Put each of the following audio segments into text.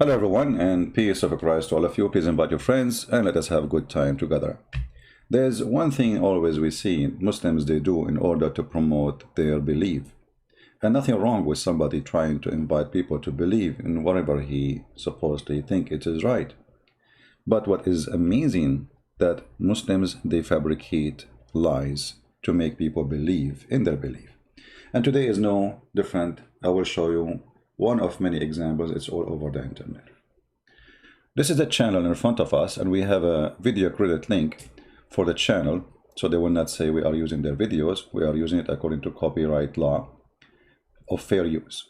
Hello everyone, and peace of Christ to all of you. Please invite your friends and let us have a good time together. There's one thing always we see Muslims they do in order to promote their belief. And nothing wrong with somebody trying to invite people to believe in whatever he supposedly think it is right. But what is amazing that Muslims they fabricate lies to make people believe in their belief. And today is no different. I will show you one of many examples. It's all over the internet. This is the channel in front of us, and we have a video credit link for the channel, so they will not say we are using their videos. We are using it according to copyright law of fair use.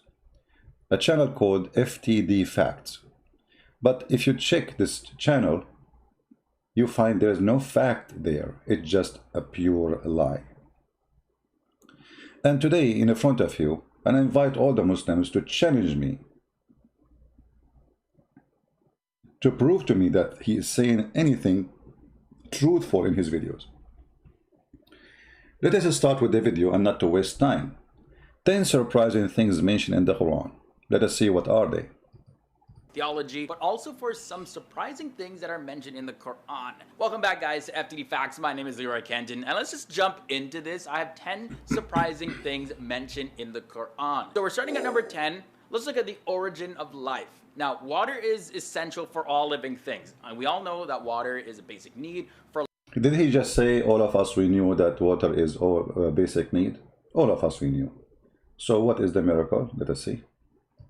A channel called FTD Facts. But if you check this channel, you find there is no fact there. It's just a pure lie. And today, in front of you, and I invite all the Muslims to challenge me, to prove to me that he is saying anything truthful in his videos. Let us start with the video and not to waste time. 10 surprising things mentioned in the Quran. Let us see what are they. Theology, but also for some surprising things that are mentioned in the Quran. Welcome back, guys, to FTD Facts. My name is Leroy Kenton, and let's just jump into this. I have 10 surprising things mentioned in the Quran. So we're starting at number 10. Let's look at the origin of life. Now, water is essential for all living things, and we all know that water is a basic need for. Did he just say all of us we knew that water is a basic need? All of us we knew. So what is the miracle? Let us see.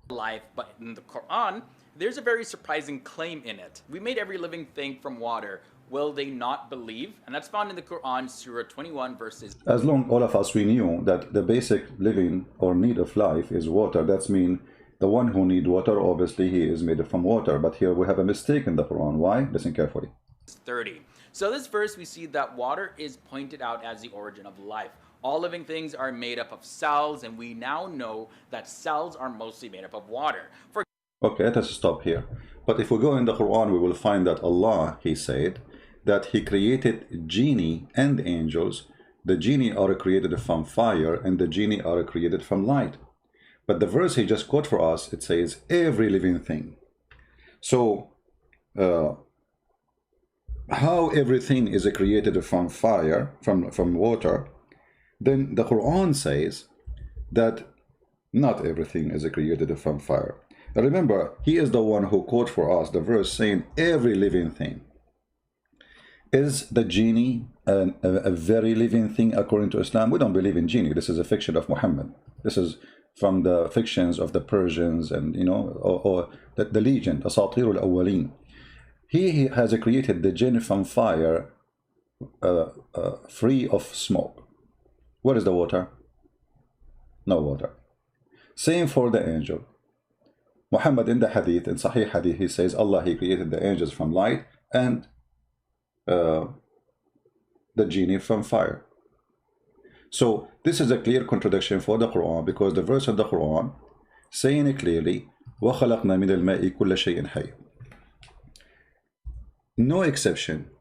Life, but in the Quran, there's a very surprising claim in it. We made every living thing from water. Will they not believe? And that's found in the Quran, Surah 21, verses. As long all of us we knew that the basic living or need of life is water, that's mean the one who need water, obviously he is made from water. But here we have a mistake in the Quran. Why? Listen carefully. 30. So this verse, we see that water is pointed out as the origin of life. All living things are made up of cells, and we now know that cells are mostly made up of water. Okay, let us stop here. But if we go in the Quran, we will find that Allah, he said, that he created genie and angels. The genie are created from fire, and the genie are created from light. But the verse he just quote for us, it says, every living thing. So, how everything is created from fire, from water, then the Quran says that not everything is created from fire. Now remember, he is the one who quote for us the verse saying every living thing. Is the genie a very living thing according to Islam? We don't believe in genie. This is a fiction of Muhammad. This is from the fictions of the Persians and, you know, or the legend, Asatir al-Awwaleen. He has created the jinn from fire, free of smoke. Where is the water? No water. Same for the angel. Muhammad in the hadith, in Sahih hadith, he says Allah, he created the angels from light and the genie from fire. So this is a clear contradiction for the Quran, because the verse of the Quran saying it clearly, وَخَلَقْنَا مِنَ الْمَاءِ كُلَّ شَيْءٍ حَيٍّ. No exception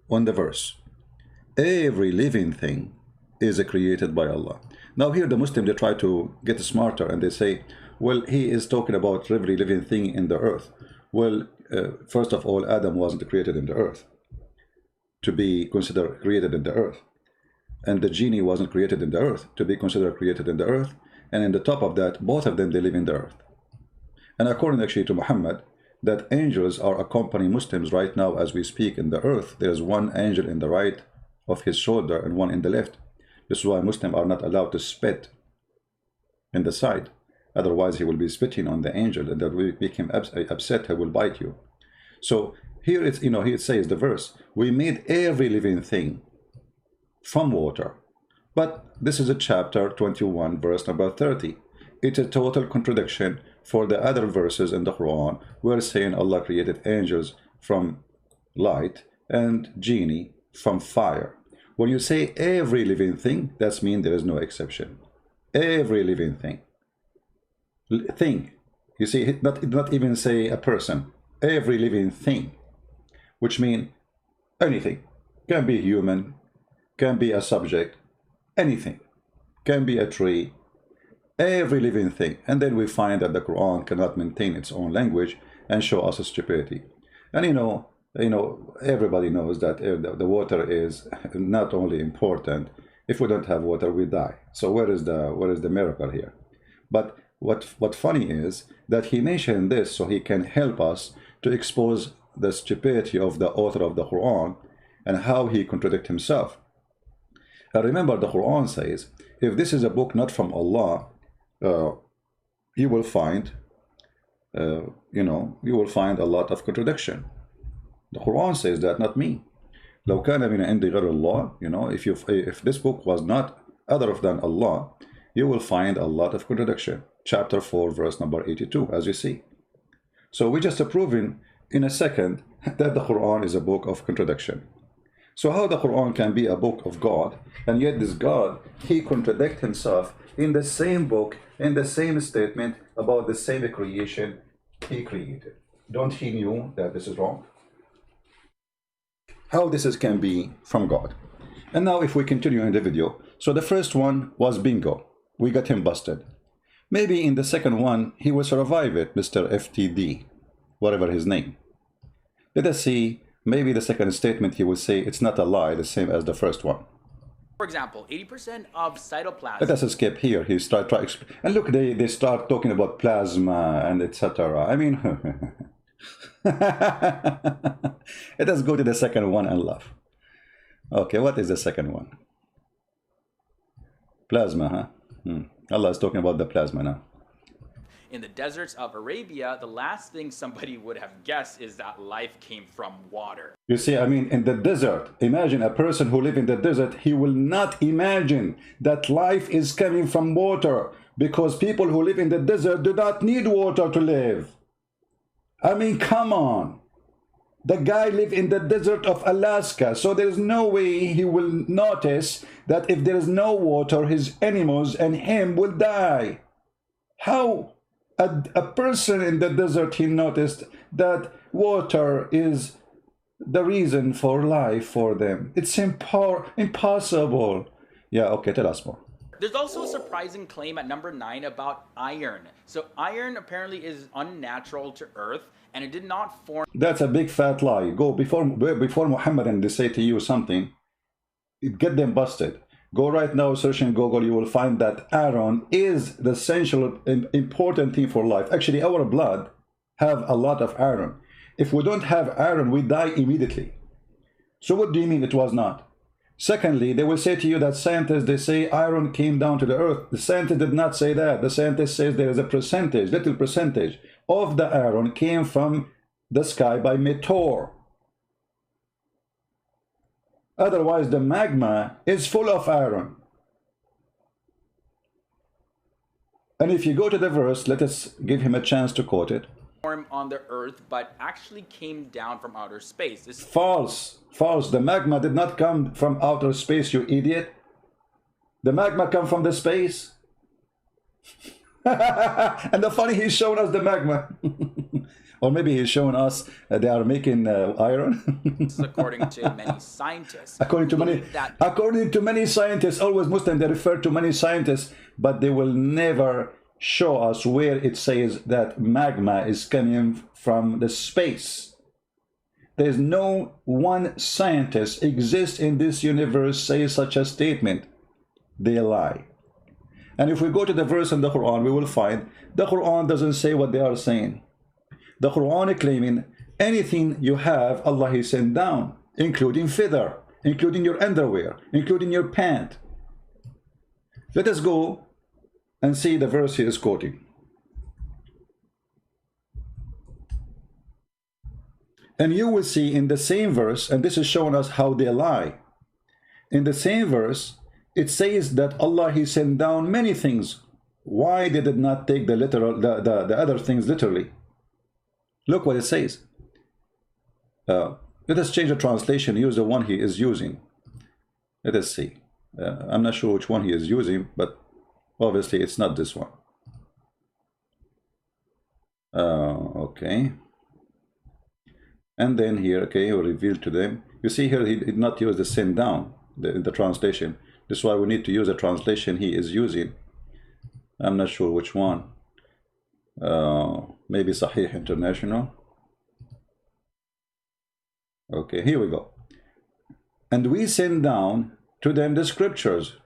on the verse. Every living thing is created by Allah. Now here the Muslims, they try to get smarter and they say, well, he is talking about every living thing in the earth. Well, first of all, Adam wasn't created in the earth to be considered created in the earth. And the genie wasn't created in the earth to be considered created in the earth. And in the top of that, both of them, they live in the earth. And according actually to Muhammad, that angels are accompanying Muslims right now as we speak in the earth. There's one angel in the right of his shoulder and one in the left. This is why Muslims are not allowed to spit in the side. Otherwise, he will be spitting on the angel, and that will make him upset. He will bite you. So here it's, you know, here it says the verse, we made every living thing from water. But this is a chapter 21, verse number 30. It's a total contradiction for the other verses in the Quran, where it's saying Allah created angels from light and genie from fire. When you say every living thing, that means there is no exception. Every living thing. Thing. You see, not even say a person. Every living thing. Which means anything. Can be human, can be a subject, anything. Can be a tree, every living thing. And then we find that the Quran cannot maintain its own language and show us stupidity. And you know, everybody knows that the water is not only important. If we don't have water, we die. So where is the miracle here? But what funny is that he mentioned this so he can help us to expose the stupidity of the author of the Quran and how he contradicts himself. And remember, the Quran says, if this is a book not from Allah, you will find, you will find a lot of contradiction. The Quran says that, not me. لو كان من عند غير الله, if this book was not other than Allah, you will find a lot of contradiction. Chapter 4, verse number 82, as you see. So we just proven in a second that the Quran is a book of contradiction. So how the Quran can be a book of God, and yet this God, he contradicts himself in the same book, in the same statement about the same creation he created. Don't he knew that this is wrong? How this can be from God. And now if we continue in the video, so the first one was bingo. We got him busted. Maybe in the second one, he will survive it, Mr. FTD, whatever his name. Let us see, maybe the second statement he will say it's not a lie, the same as the first one. For example, 80% of cytoplasm. Let us skip here. He start and look, they start talking about plasma and etc. I mean, let us go to the second one and laugh. Okay, what is the second one? Plasma, huh? Allah is talking about the plasma now. In the deserts of Arabia, the last thing somebody would have guessed is that life came from water. You see, I mean, in the desert, imagine a person who lives in the desert, he will not imagine that life is coming from water, because people who live in the desert do not need water to live. I mean, come on. The guy lives in the desert of Alaska, so there's no way he will notice that if there is no water, his animals and him will die. How? A person in the desert, he noticed that water is the reason for life for them. It's impossible. Yeah, okay, tell us more. There's also a surprising claim at number 9 about iron. So iron apparently is unnatural to Earth, and it did not form. That's a big fat lie. Go before Muhammad and they say to you something, get them busted. Go right now, search in Google, you will find that iron is the essential and important thing for life. Actually, our blood have a lot of iron. If we don't have iron, we die immediately. So what do you mean it was not? Secondly, they will say to you that scientists, they say iron came down to the earth. The scientist did not say that. The scientist says there is a percentage, little percentage of the iron came from the sky by meteor. Otherwise, the magma is full of iron. And if you go to the verse, let us give him a chance to quote it. On the earth, but actually came down from outer space. This False. False. The magma did not come from outer space, you idiot. The magma come from the space. And the funny, he's showing us the magma. Or maybe he's showing us they are making iron. according to many scientists. According to many scientists, always Muslim, they refer to many scientists, but they will never show us where it says that magma is coming from the space. There's no one scientist exists in this universe says such a statement. They lie. And if we go to the verse in the Quran, we will find the Quran doesn't say what they are saying. The Quran is claiming anything you have, Allah He sent down, including feather, including your underwear, including your pant. Let us go and see the verse he is quoting. And you will see in the same verse, and this is showing us how they lie. In the same verse, it says that Allah He sent down many things. Why they did not take the literal, the other things literally? Look what it says. Let us change the translation, use the one he is using. Let us see. I'm not sure which one he is using, but obviously it's not this one. Okay. And then here, okay, he will reveal to them. You see here, he did not use the send down in the translation. This is why we need to use the translation he is using. I'm not sure which one. Maybe Sahih International. Okay, here we go. And we send down to them the scriptures.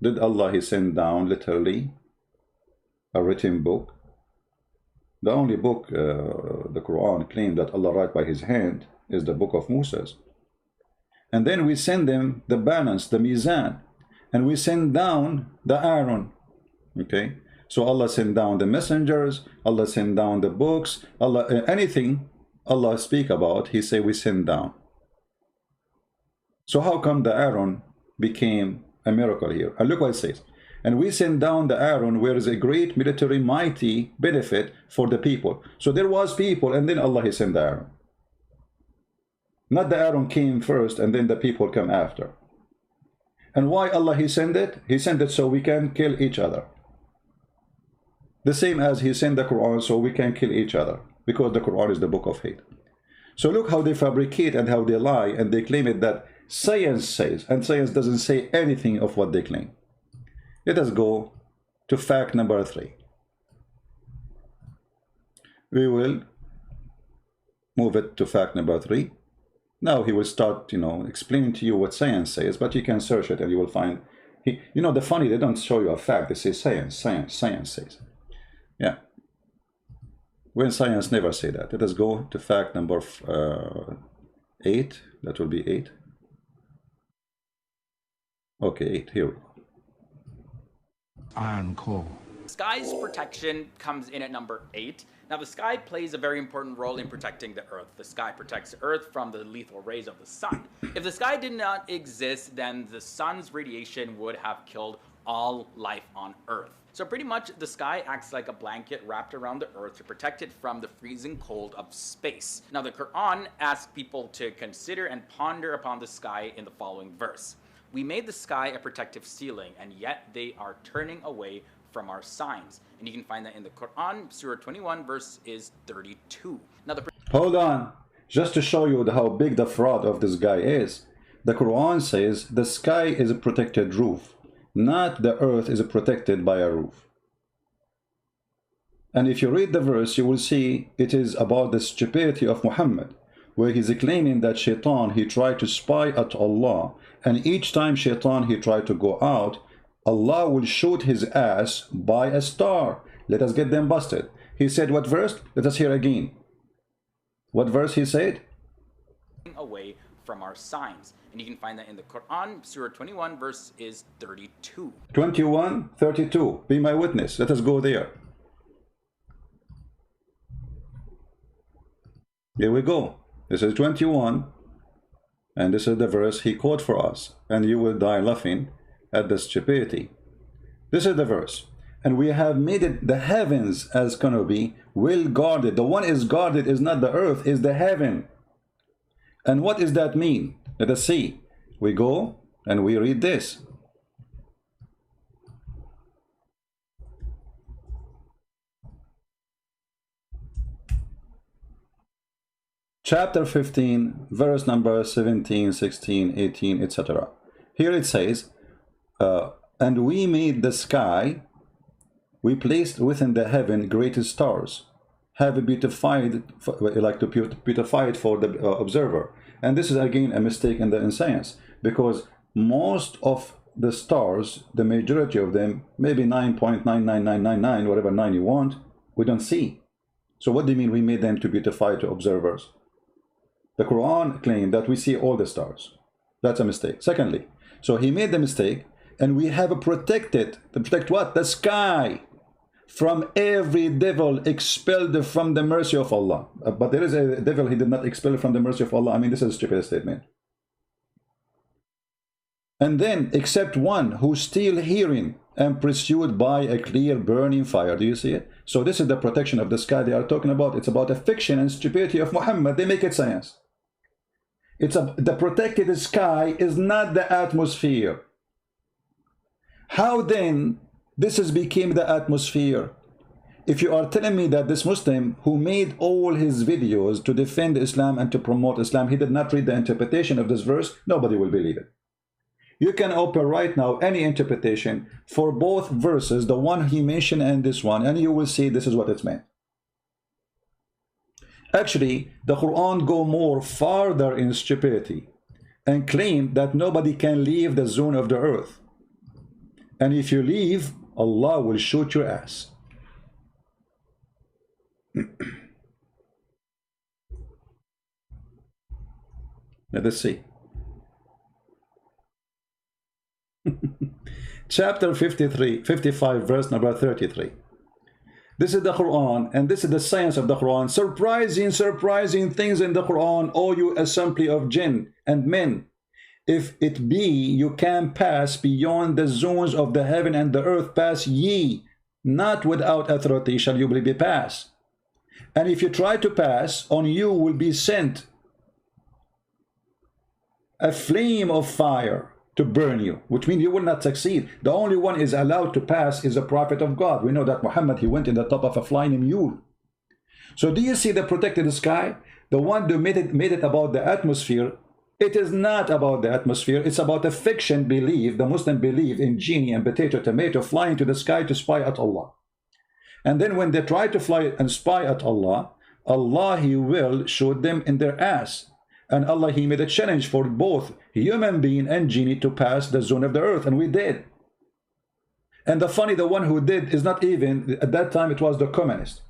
Did Allah he send down literally a written book? The only book the Quran claimed that Allah write by his hand is the book of Moses. And then we send them the balance, the mizan, and we send down the Aaron. Okay, so Allah sent down the messengers, Allah sent down the books, Allah anything Allah speak about, he say we send down. So how come the Aaron became a miracle here? And look what it says. And we send down the Aaron, where is a great military mighty benefit for the people. So there was people, and then Allah he sent the Aaron. Not the Aaron came first, and then the people come after. And why Allah he sent it? He sent it so we can kill each other. The same as he sent the Quran so we can kill each other, because the Quran is the book of hate. So look how they fabricate and how they lie, and they claim it that science says, and science doesn't say anything of what they claim. Let us go to fact number 3. We will move it to fact number 3. Now he will start, explaining to you what science says, but you can search it and you will find, the funny, they don't show you a fact, they say science says. Yeah. When science never say that. Let us go to fact number 8. That will be 8. Okay, 8, here we go. Iron core. Sky's protection comes in at number 8. Now, the sky plays a very important role in protecting the Earth. The sky protects the Earth from the lethal rays of the sun. If the sky did not exist, then the sun's radiation would have killed all life on Earth. So pretty much the sky acts like a blanket wrapped around the Earth to protect it from the freezing cold of space. Now, the Quran asks people to consider and ponder upon the sky in the following verse. We made the sky a protective ceiling, and yet they are turning away from our signs. And you can find that in the Quran, Surah 21, verse is 32. Now, hold on. Just to show you how big the fraud of this guy is, the Quran says the sky is a protected roof, not the earth is protected by a roof. And if you read the verse, you will see it is about the stupidity of Muhammad, where he's claiming that Shaitan, he tried to spy at Allah, and each time Shaitan, he tried to go out, Allah will shoot his ass by a star. Let us get them busted. He said what verse? Let us hear again. What verse he said? Away from our signs. And you can find that in the Quran, Surah 21, verse is 32. 21, 32. Be my witness. Let us go there. Here we go. This is 21. And this is the verse he quote for us. And you will die laughing at the stupidity. This is the verse. And we have made it the heavens as gonna be well guarded. The one is guarded is not the earth, is the heaven. And what does that mean? Let us see. We go and we read this. Chapter 15, verse number 17, 16, 18, etc. Here it says, and we made the sky, we placed within the heaven great stars, have beautified, like to beautify it for the observer. And this is again a mistake in science, because most of the stars, the majority of them, maybe 9.99999, whatever 9 you want, we don't see. So what do you mean we made them to beautify to observers? The Quran claimed that we see all the stars. That's a mistake. Secondly, so he made the mistake, and we have protected, to protect what? The sky from every devil expelled from the mercy of Allah. But there is a devil he did not expel from the mercy of Allah. I mean, this is a stupid statement. And then, except one who's still hearing and pursued by a clear burning fire. Do you see it? So this is the protection of the sky they are talking about. It's about a fiction and stupidity of Muhammad. They make it science. The protected sky is not the atmosphere. How then this became the atmosphere? If you are telling me that this Muslim who made all his videos to defend Islam and to promote Islam, he did not read the interpretation of this verse, nobody will believe it. You can open right now any interpretation for both verses, the one he mentioned and this one, and you will see this is what it's meant. Actually, the Quran go more farther in stupidity and claim that nobody can leave the zone of the earth. And if you leave, Allah will shoot your ass. Let us see. Chapter 55, verse number 33. This is the Quran, and this is the science of the Quran. Surprising things in the Quran, O you assembly of jinn and men. If it be you can pass beyond the zones of the heaven and the earth, pass ye, not without authority shall you be passed. And if you try to pass, on you will be sent a flame of fire to burn you, which means you will not succeed. The only one is allowed to pass is a prophet of God. We know that Muhammad, he went in the top of a flying mule. So do you see the protected sky? The one that made it about the atmosphere. It is not about the atmosphere. It's about a fiction belief. The Muslim believe in genie and potato tomato flying to the sky to spy at Allah. And then when they try to fly and spy at Allah, Allah, he will shoot them in their ass. And Allah, he made a challenge for both human being and genie to pass the zone of the earth, and we did. And the one who did is not even, at that time it was the communist.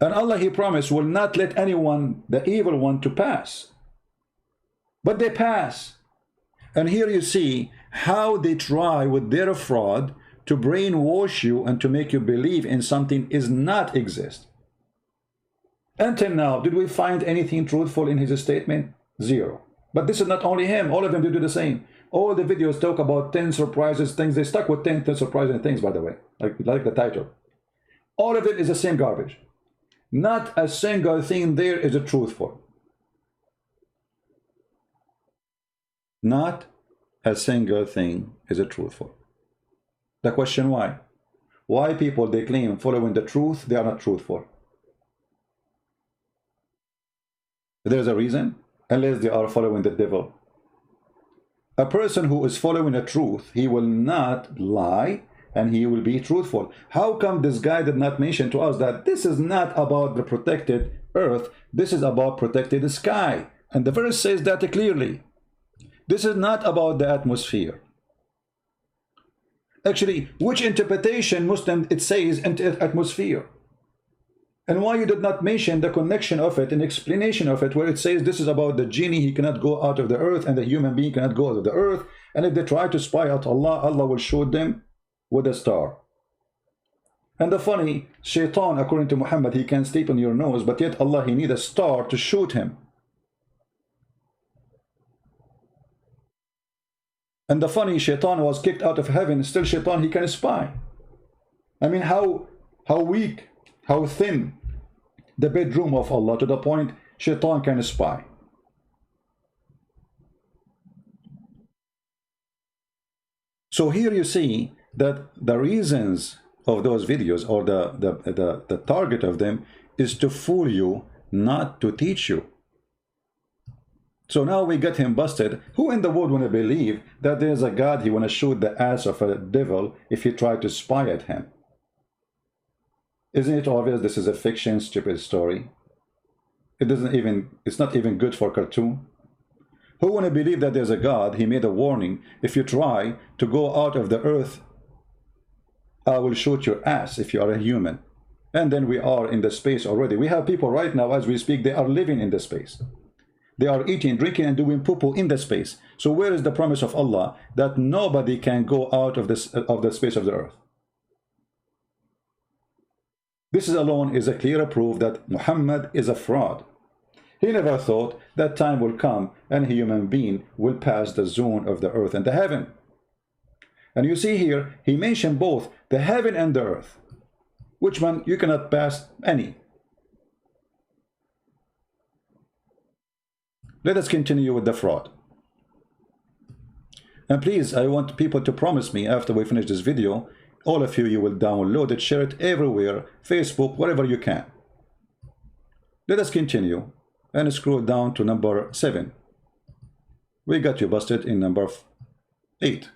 And Allah, he promised, will not let anyone, the evil one, to pass. But they pass. And here you see how they try with their fraud to brainwash you and to make you believe in something is not exist. Until now, did we find anything truthful in his statement? Zero. But this is not only him. All of them do the same. All the videos talk about 10 surprises things. They stuck with 10 surprising things, by the way, like the title. All of it is the same garbage. Not a single thing there is a truthful. Not a single thing is a truthful. The question why? Why people, they claim following the truth, they are not truthful? There's a reason, unless they are following the devil. A person who is following the truth, he will not lie and he will be truthful. How come this guy did not mention to us that this is not about the protected earth, this is about protected sky? And the verse says that clearly. This is not about the atmosphere. Actually, which interpretation Muslim it says atmosphere? And why you did not mention the connection of it and explanation of it, where it says this is about the genie, he cannot go out of the earth, and the human being cannot go out of the earth, and if they try to spy at Allah, Allah will shoot them with a star. And the funny, Shaitan, according to Muhammad, he can sleep on your nose, but yet Allah, he needs a star to shoot him. And the funny, Shaitan was kicked out of heaven, still Shaitan, he can spy. I mean, how weak, how thin the bedroom of Allah, to the point Shaitan can spy. So here you see that the reasons of those videos, or the target of them, is to fool you, not to teach you. So now we get him busted. Who in the world want to believe that there's a God, he want to shoot the ass of a devil if he tried to spy at him? Isn't it obvious this is a fiction, stupid story? It's not even good for cartoon. Who want to believe that there's a God, he made a warning, if you try to go out of the earth, I will shoot your ass if you are a human. And then we are in the space already. We have people right now, as we speak, they are living in the space. They are eating, drinking, and doing poo-poo in the space. So where is the promise of Allah that nobody can go out of the space of the earth? This alone is a clear proof that Muhammad is a fraud. He never thought that time will come and a human being will pass the zone of the earth and the heaven. And you see here, he mentioned both the heaven and the earth. Which one? You cannot pass any. Let us continue with the fraud. And please, I want people to promise me after we finish this video, all of you will download it, share it everywhere, Facebook, wherever you can. Let us continue and scroll down to number 7. We got you busted in number 8.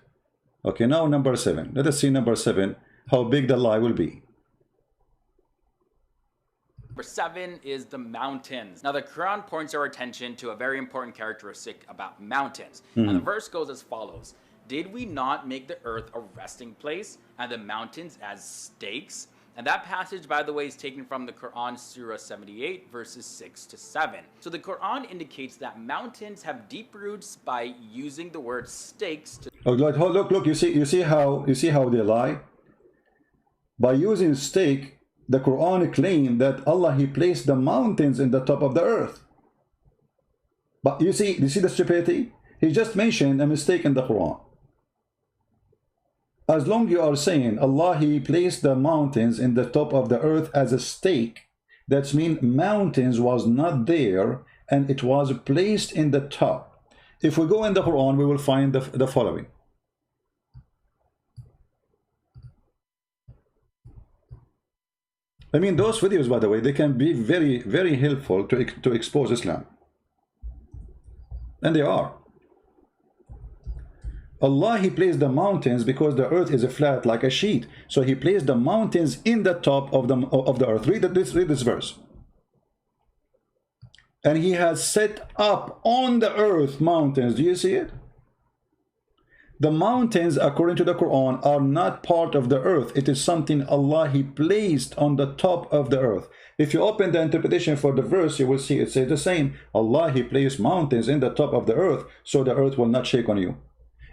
Okay, now number 7. Let us see number 7, how big the lie will be. Number 7 is the mountains. Now, the Quran points our attention to a very important characteristic about mountains. And the verse goes as follows. Did we not make the earth a resting place and the mountains as stakes? And that passage, by the way, is taken from the Quran, Surah 78, verses 6 to 7. So the Quran indicates that mountains have deep roots by using the word stakes to... Oh, look, you see how they lie? By using stake, the Quran claimed that Allah, He placed the mountains in the top of the earth. But you see the stupidity? He just mentioned a mistake in the Quran. As long as you are saying Allah, He placed the mountains in the top of the earth as a stake, that means mountains was not there and it was placed in the top. If we go in the Quran, we will find the following. I mean, those videos, by the way, they can be very, very helpful to expose Islam. And they are. Allah, He placed the mountains because the earth is flat like a sheet. So He placed the mountains in the top of the earth. Read this verse. And He has set up on the earth mountains. Do you see it? The mountains, according to the Quran, are not part of the earth. It is something Allah, He placed on the top of the earth. If you open the interpretation for the verse, you will see it says the same. Allah, He placed mountains in the top of the earth, so the earth will not shake on you.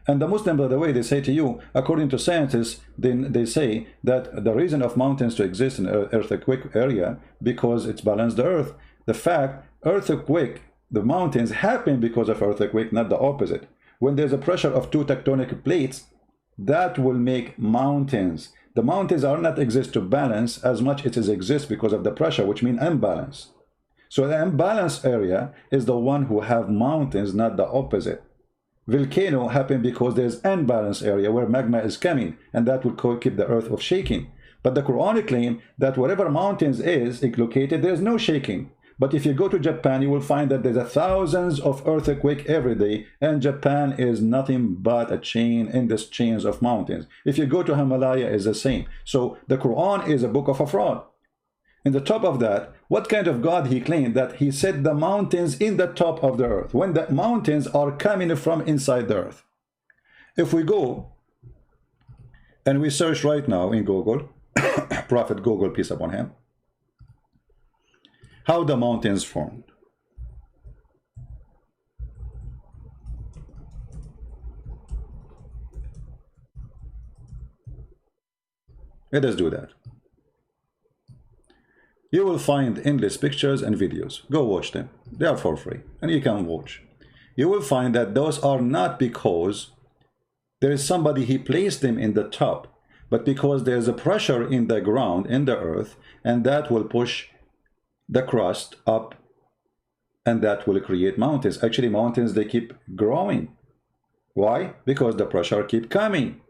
And the Muslim, by the way, they say to you, according to scientists, they say that the reason of mountains to exist in earthquake area, because it's balanced the earth. The fact, earthquake, the mountains happen because of earthquake, not the opposite. When there's a pressure of two tectonic plates, that will make mountains. The mountains are not exist to balance as much it is exist because of the pressure, which means imbalance. So the imbalanced area is the one who have mountains, not the opposite. Volcano happen because there's unbalanced area where magma is coming, and that will keep the earth of shaking. But the Quran claim that wherever mountains is located, there's no shaking. But if you go to Japan, you will find that there's thousands of earthquakes every day, and Japan is nothing but a chain in this chains of mountains. If you go to Himalaya, it's the same. So the Quran is a book of a fraud. In the top of that, what kind of God He claimed that He set the mountains in the top of the earth, when the mountains are coming from inside the earth? If we go and we search right now in Google, Prophet Google, peace upon him, how the mountains formed. Let us do that. You will find endless pictures and videos. Go watch them. They are for free, and you can watch. You will find that those are not because there is somebody He placed them in the top, but because there's a pressure in the ground, in the earth, and that will push the crust up, and that will create mountains. Actually, mountains, they keep growing. Why? Because the pressure keep coming.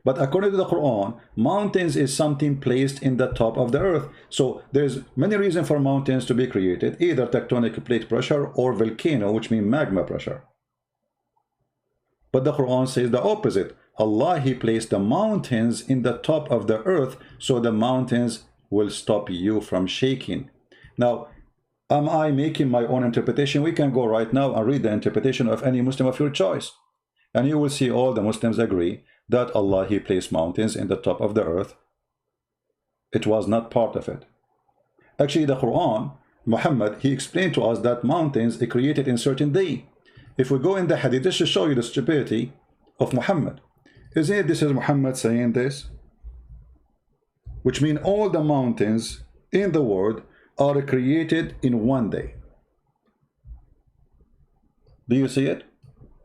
But according to the Quran, mountains is something placed in the top of the earth. So there's many reasons for mountains to be created, either tectonic plate pressure or volcano, which means magma pressure. But the Quran says the opposite. Allah, He placed the mountains in the top of the earth, so the mountains will stop you from shaking. Now, am I making my own interpretation? We can go right now and read the interpretation of any Muslim of your choice. And you will see all the Muslims agree that Allah, He placed mountains in the top of the earth. It was not part of it. Actually, the Quran, Muhammad, he explained to us that mountains are created in certain day. If we go in the hadith, this should show you the stupidity of Muhammad. Isn't it, this is Muhammad saying this? Which means all the mountains in the world are created in one day. Do you see it?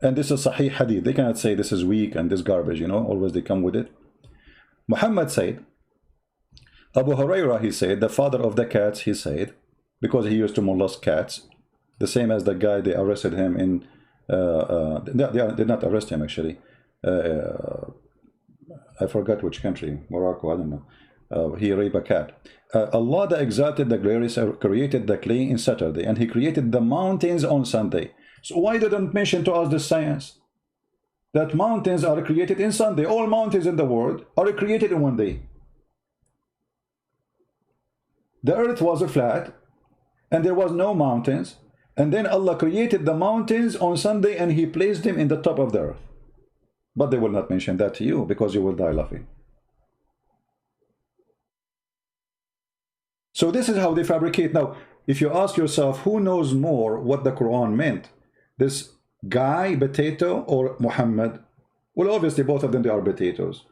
And this is Sahih Hadith. They cannot say this is weak and this garbage, you know, always they come with it. Muhammad said, Abu Hurairah, he said, the father of the cats, he said, because he used to molest cats, the same as the guy, they arrested him in, they did not arrest him actually. I forgot which country, Morocco, I don't know. He raped a cat. Allah the Exalted, the Glorious, created the clay in Saturday, and He created the mountains on Sunday. So why didn't mention to us the science? That mountains are created in Sunday. All mountains in the world are created in one day. The earth was flat and there was no mountains, and then Allah created the mountains on Sunday and he placed them in the top of the earth. But they will not mention that to you because you will die laughing. So this is how they fabricate. Now, if you ask yourself who knows more what the Quran meant, this guy, potato, or Muhammad? Well, obviously both of them, they are potatoes.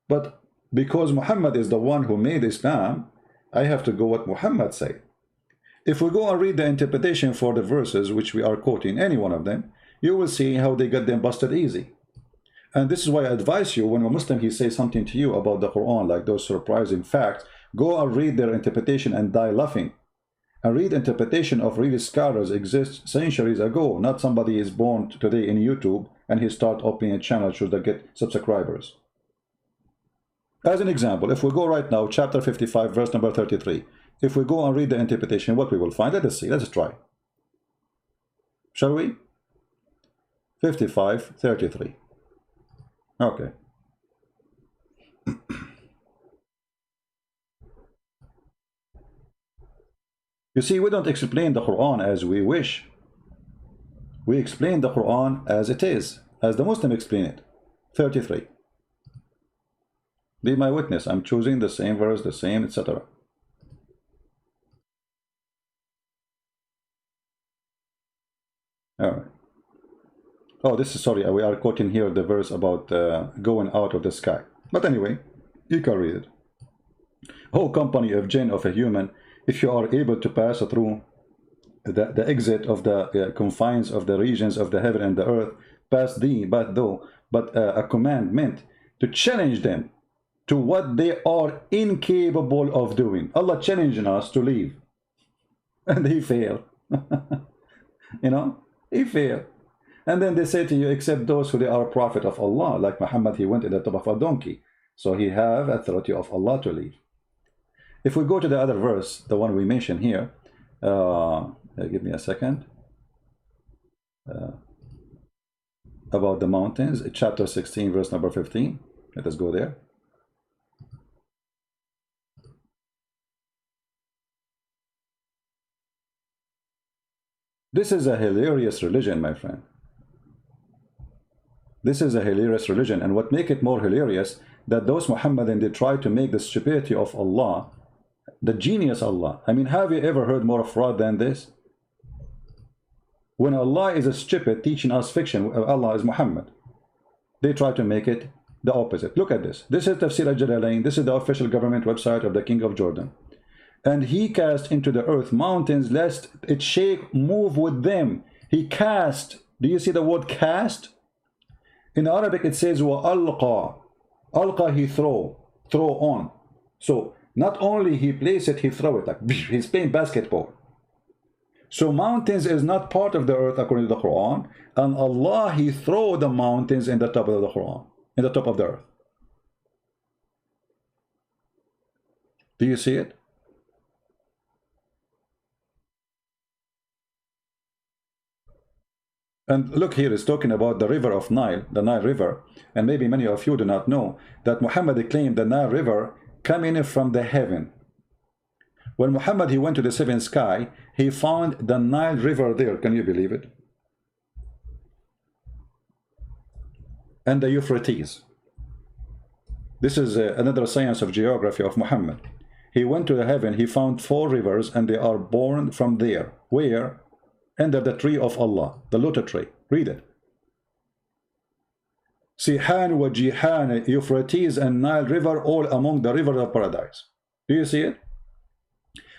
But because Muhammad is the one who made Islam, I have to go what Muhammad said. If we go and read the interpretation for the verses which we are quoting, any one of them, you will see how they got them busted easy. And this is why I advise you, when a Muslim he says something to you about the Quran, like those surprising facts, go and read their interpretation and die laughing. And read interpretation of real scholars exists centuries ago. Not somebody is born today in YouTube and he start opening a channel so they get subscribers. As an example, if we go right now, chapter 55, verse number 33. If we go and read the interpretation, what we will find, let us see, let's try. Shall we? 55, 33. Okay. You see, we don't explain the Quran as we wish. We explain the Quran as it is, as the Muslim explain it. 33. Be my witness, I'm choosing the same verse, the same, etc. All right. Oh, this is, sorry, we are quoting here the verse about going out of the sky. But anyway, you can read it. Oh, company of jinn, of a human, if you are able to pass through the exit of the confines of the regions of the heaven and the earth, pass thee, but a command meant to challenge them to what they are incapable of doing. Allah challenging us to leave. And he failed. You know, he failed. And then they say to you, except those who they are prophet of Allah, like Muhammad, he went in the top of a donkey. So he have authority of Allah to leave. If we go to the other verse, the one we mentioned here, give me a second, about the mountains, chapter 16, verse number 15. Let us go there. This is a hilarious religion, my friend. This is a hilarious religion, and what make it more hilarious, that those Muhammadan, they try to make the stupidity of Allah, the genius Allah. I mean, have you ever heard more fraud than this? When Allah is a stupid teaching us fiction, Allah is Muhammad, they try to make it the opposite. Look at this. This is Tafsir al-Jalalain. This is the official government website of the King of Jordan. And he cast into the earth mountains lest it shake, move with them. He cast. Do you see the word cast? In Arabic it says وَأَلْقَى. Alqa, he throw on. So not only he place it, he throw it, like he's playing basketball. So mountains is not part of the earth according to the Quran, and Allah, he throw the mountains in the top of the Quran, in the top of the earth. Do you see it? And look here, it's talking about the river of Nile, the Nile River. And maybe many of you do not know that Muhammad claimed the Nile River coming from the heaven. When Muhammad, he went to the seventh sky, he found the Nile River there. Can you believe it? And the Euphrates. This is another science of geography of Muhammad. He went to the heaven, he found 4 rivers, and they are born from there. Where? Under the tree of Allah, the lotus tree. Read it. Sihan wa Jihan, Euphrates and Nile River, all among the rivers of paradise. Do you see it?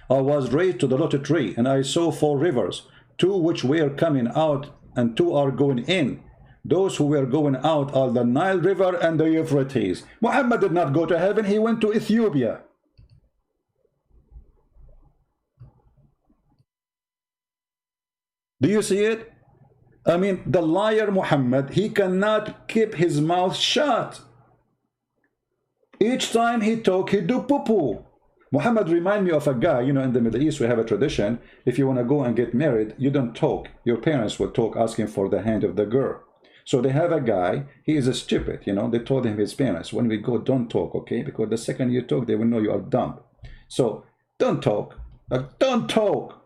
I was raised to the lotus tree, and I saw 4 rivers, 2 which were coming out, and 2 are going in. Those who were going out are the Nile River and the Euphrates. Muhammad did not go to heaven, he went to Ethiopia. Do you see it? I mean, the liar Muhammad, he cannot keep his mouth shut. Each time he talk, he do poo-poo. Muhammad remind me of a guy, you know, in the Middle East we have a tradition, if you want to go and get married, you don't talk. Your parents will talk asking for the hand of the girl. So they have a guy, he is a stupid, you know, they told him, his parents, when we go, don't talk, okay? Because the second you talk, they will know you are dumb. So don't talk, don't talk,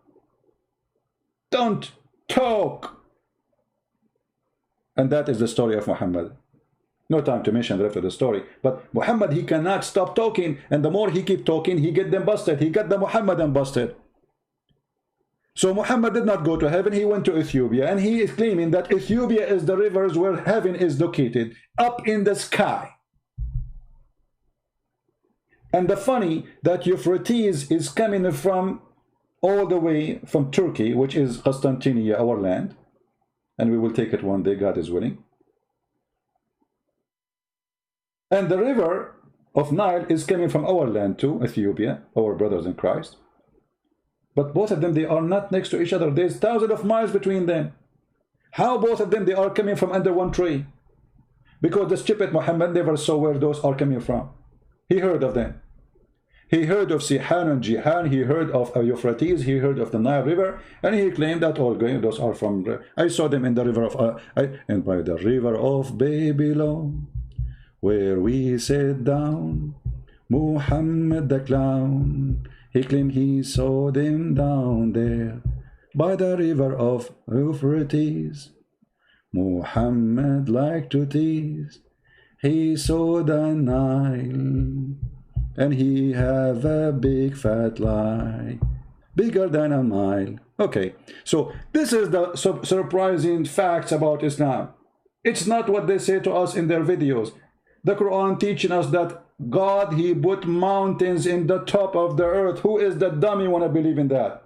don't talk. And that is the story of Muhammad. No time to mention the rest of the story, but Muhammad, he cannot stop talking, and the more he keep talking, he get them busted. He got the Muhammadan busted. So Muhammad did not go to heaven, he went to Ethiopia, and he is claiming that Ethiopia is the rivers where heaven is located, up in the sky. And the funny that Euphrates is coming from all the way from Turkey, which is Constantinople, our land, and we will take it one day, God is willing. And the river of Nile is coming from our land too, Ethiopia, our brothers in Christ. But both of them, they are not next to each other. There's thousands of miles between them. How both of them, they are coming from under one tree? Because the stupid Muhammad never saw where those are coming from. He heard of them. He heard of Sihan and Jihan. He heard of Euphrates. He heard of the Nile River. And he claimed that all those are from... I saw them in the river of... and by the river of Babylon, where we sat down, Muhammad the clown, he claimed he saw them down there by the river of Euphrates. Muhammad liked to tease. He saw the Nile, and he have a big fat lie, bigger than a mile. Okay, so this is the surprising facts about Islam. It's not what they say to us in their videos. The Quran teaching us that God, he put mountains in the top of the earth. Who is the dummy want to believe in that?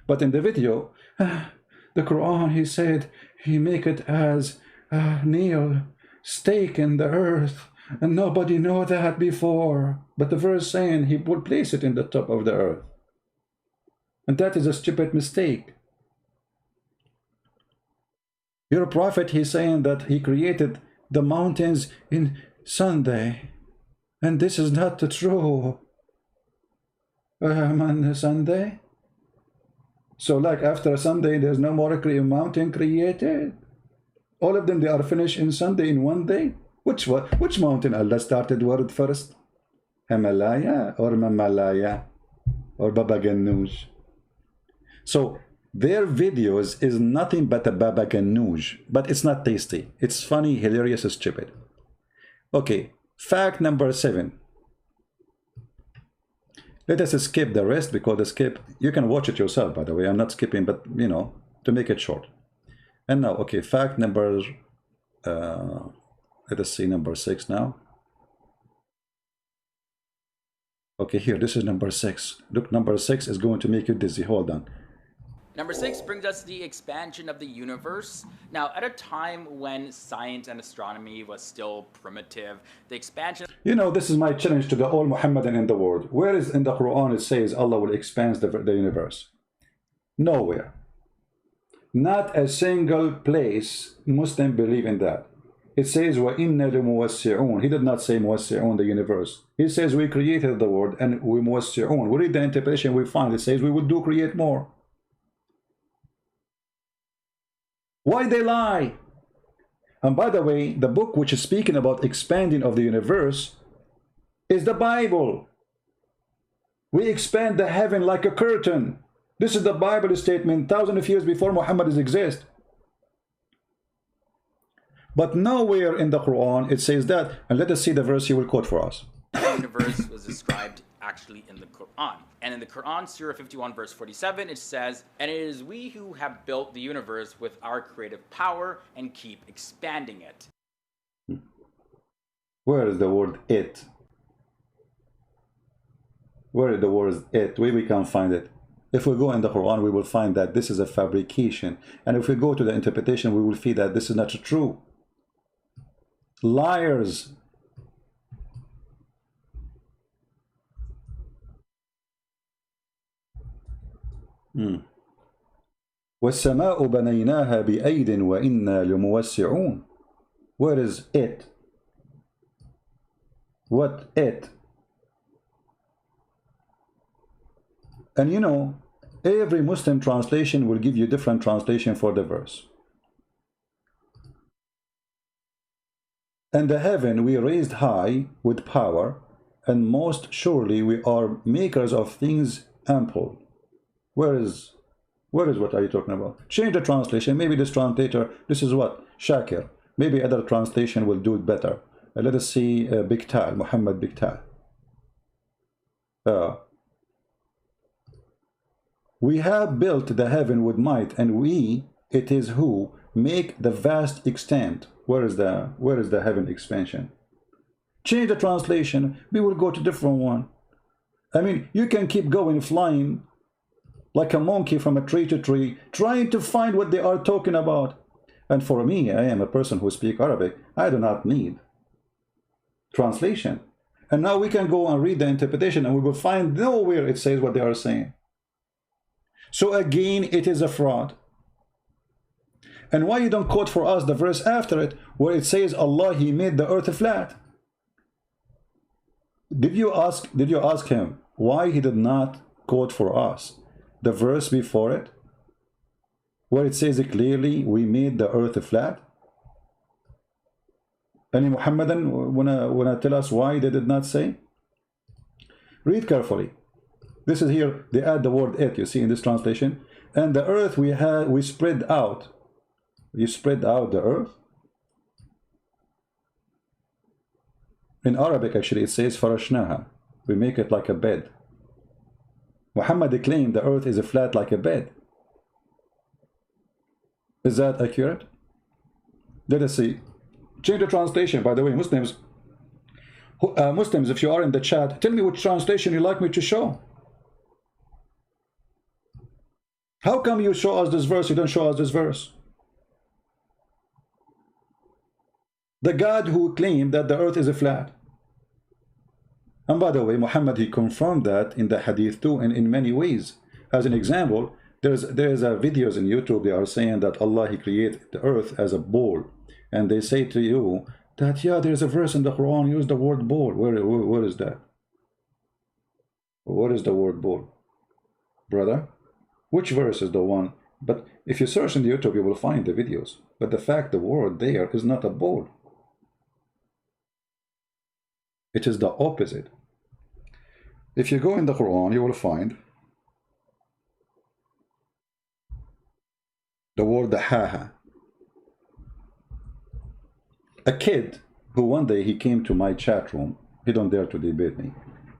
But in the video, the Quran, he said, he make it as a nail stake in the earth. And nobody know that before. But the verse saying he would place it in the top of the earth. And that is a stupid mistake. Your prophet, he's saying that he created the mountains in Sunday, and this is not true. On Sunday, so like after Sunday, there's no more mountain created. All of them, they are finished in Sunday in one day. Which mountain Allah started word first? Himalaya or Mamalaya or Baba Ganoush? So their videos is nothing but a Baba Ganoush, but it's not tasty. It's funny, hilarious, stupid. Okay, fact number 7. Let us skip the rest because the skip, you can watch it yourself, by the way. I'm not skipping, but you know, to make it short. And now, okay, fact number, let us see number 6 now. Okay, here, this is number 6. Look, number 6 is going to make you dizzy. Hold on. Number 6 brings us the expansion of the universe. Now, at a time when science and astronomy was still primitive, the expansion... You know, this is my challenge to the all Muhammadan in the world. Where is in the Quran it says Allah will expand the universe? Nowhere. Not a single place Muslim believe in that. It says, وَإِنَّا لِمُوَسِّعُونَ. He did not say مُوَسِّعُونَ, the universe. He says we created the world and we مُوَسِّعُونَ. We read the interpretation, we find it says we will do create more. Why they lie? And by the way, the book which is speaking about expanding of the universe is the Bible. We expand the heaven like a curtain. This is the Bible statement thousands of years before Muhammad exists. But nowhere in the Quran it says that. And let us see the verse he will quote for us. The universe was described actually in the Quran. And in the Quran, Surah 51, verse 47, it says, "And it is we who have built the universe with our creative power and keep expanding it." Where is the word it? Where is the word it? Where we can find it? If we go in the Quran, we will find that this is a fabrication. And if we go to the interpretation, we will see that this is not true. Liars. وَالسَّمَاءُ بَنَيْنَاهَا بِأَيْدٍ وَإِنَّا لَمُوَسِّعُونَ. Where is it? What it? And you know, every Muslim translation will give you different translation for the verse. And the heaven we raised high with power, and most surely we are makers of things ample. Where is what are you talking about? Change the translation. Maybe this translator, this is what? Shakir. Maybe other translation will do it better. Let us see Biktal, Muhammad Biktal. We have built the heaven with might, and we, it is who, make the vast extent. Where is the heaven expansion? Change the translation. We will go to different one. I mean, you can keep going flying like a monkey from a tree to tree, trying to find what they are talking about. And for me, I am a person who speaks Arabic. I do not need translation. And now we can go and read the interpretation, and we will find nowhere it says what they are saying. So again, it is a fraud. And why you don't quote for us the verse after it, where it says Allah, He made the earth flat? Did you ask him why he did not quote for us the verse before it, where it says clearly, we made the earth flat? Any Muhammadan wanna tell us why they did not say? Read carefully. This is here, they add the word it, you see in this translation. And the earth we spread out. You spread out the earth. In Arabic, actually, it says farashnaha. We make it like a bed. Muhammad claimed the earth is flat like a bed. Is that accurate? Let us see. Change the translation. By the way, Muslims, if you are in the chat, tell me which translation you like me to show. How come you show us this verse, you don't show us this verse? The God who claimed that the earth is flat. And by the way, Muhammad, he confirmed that in the hadith too, and in many ways. As an example, there's videos in YouTube, they are saying that Allah, He created the earth as a ball. And they say to you that, yeah, there's a verse in the Quran, use the word ball. Where is that? What is the word ball? Brother? Which verse is the one? But if you search in the YouTube, you will find the videos. But the fact the word there is not a ball. It is the opposite. If you go in the Quran, you will find the word haha. A kid who one day he came to my chat room, he don't dare to debate me.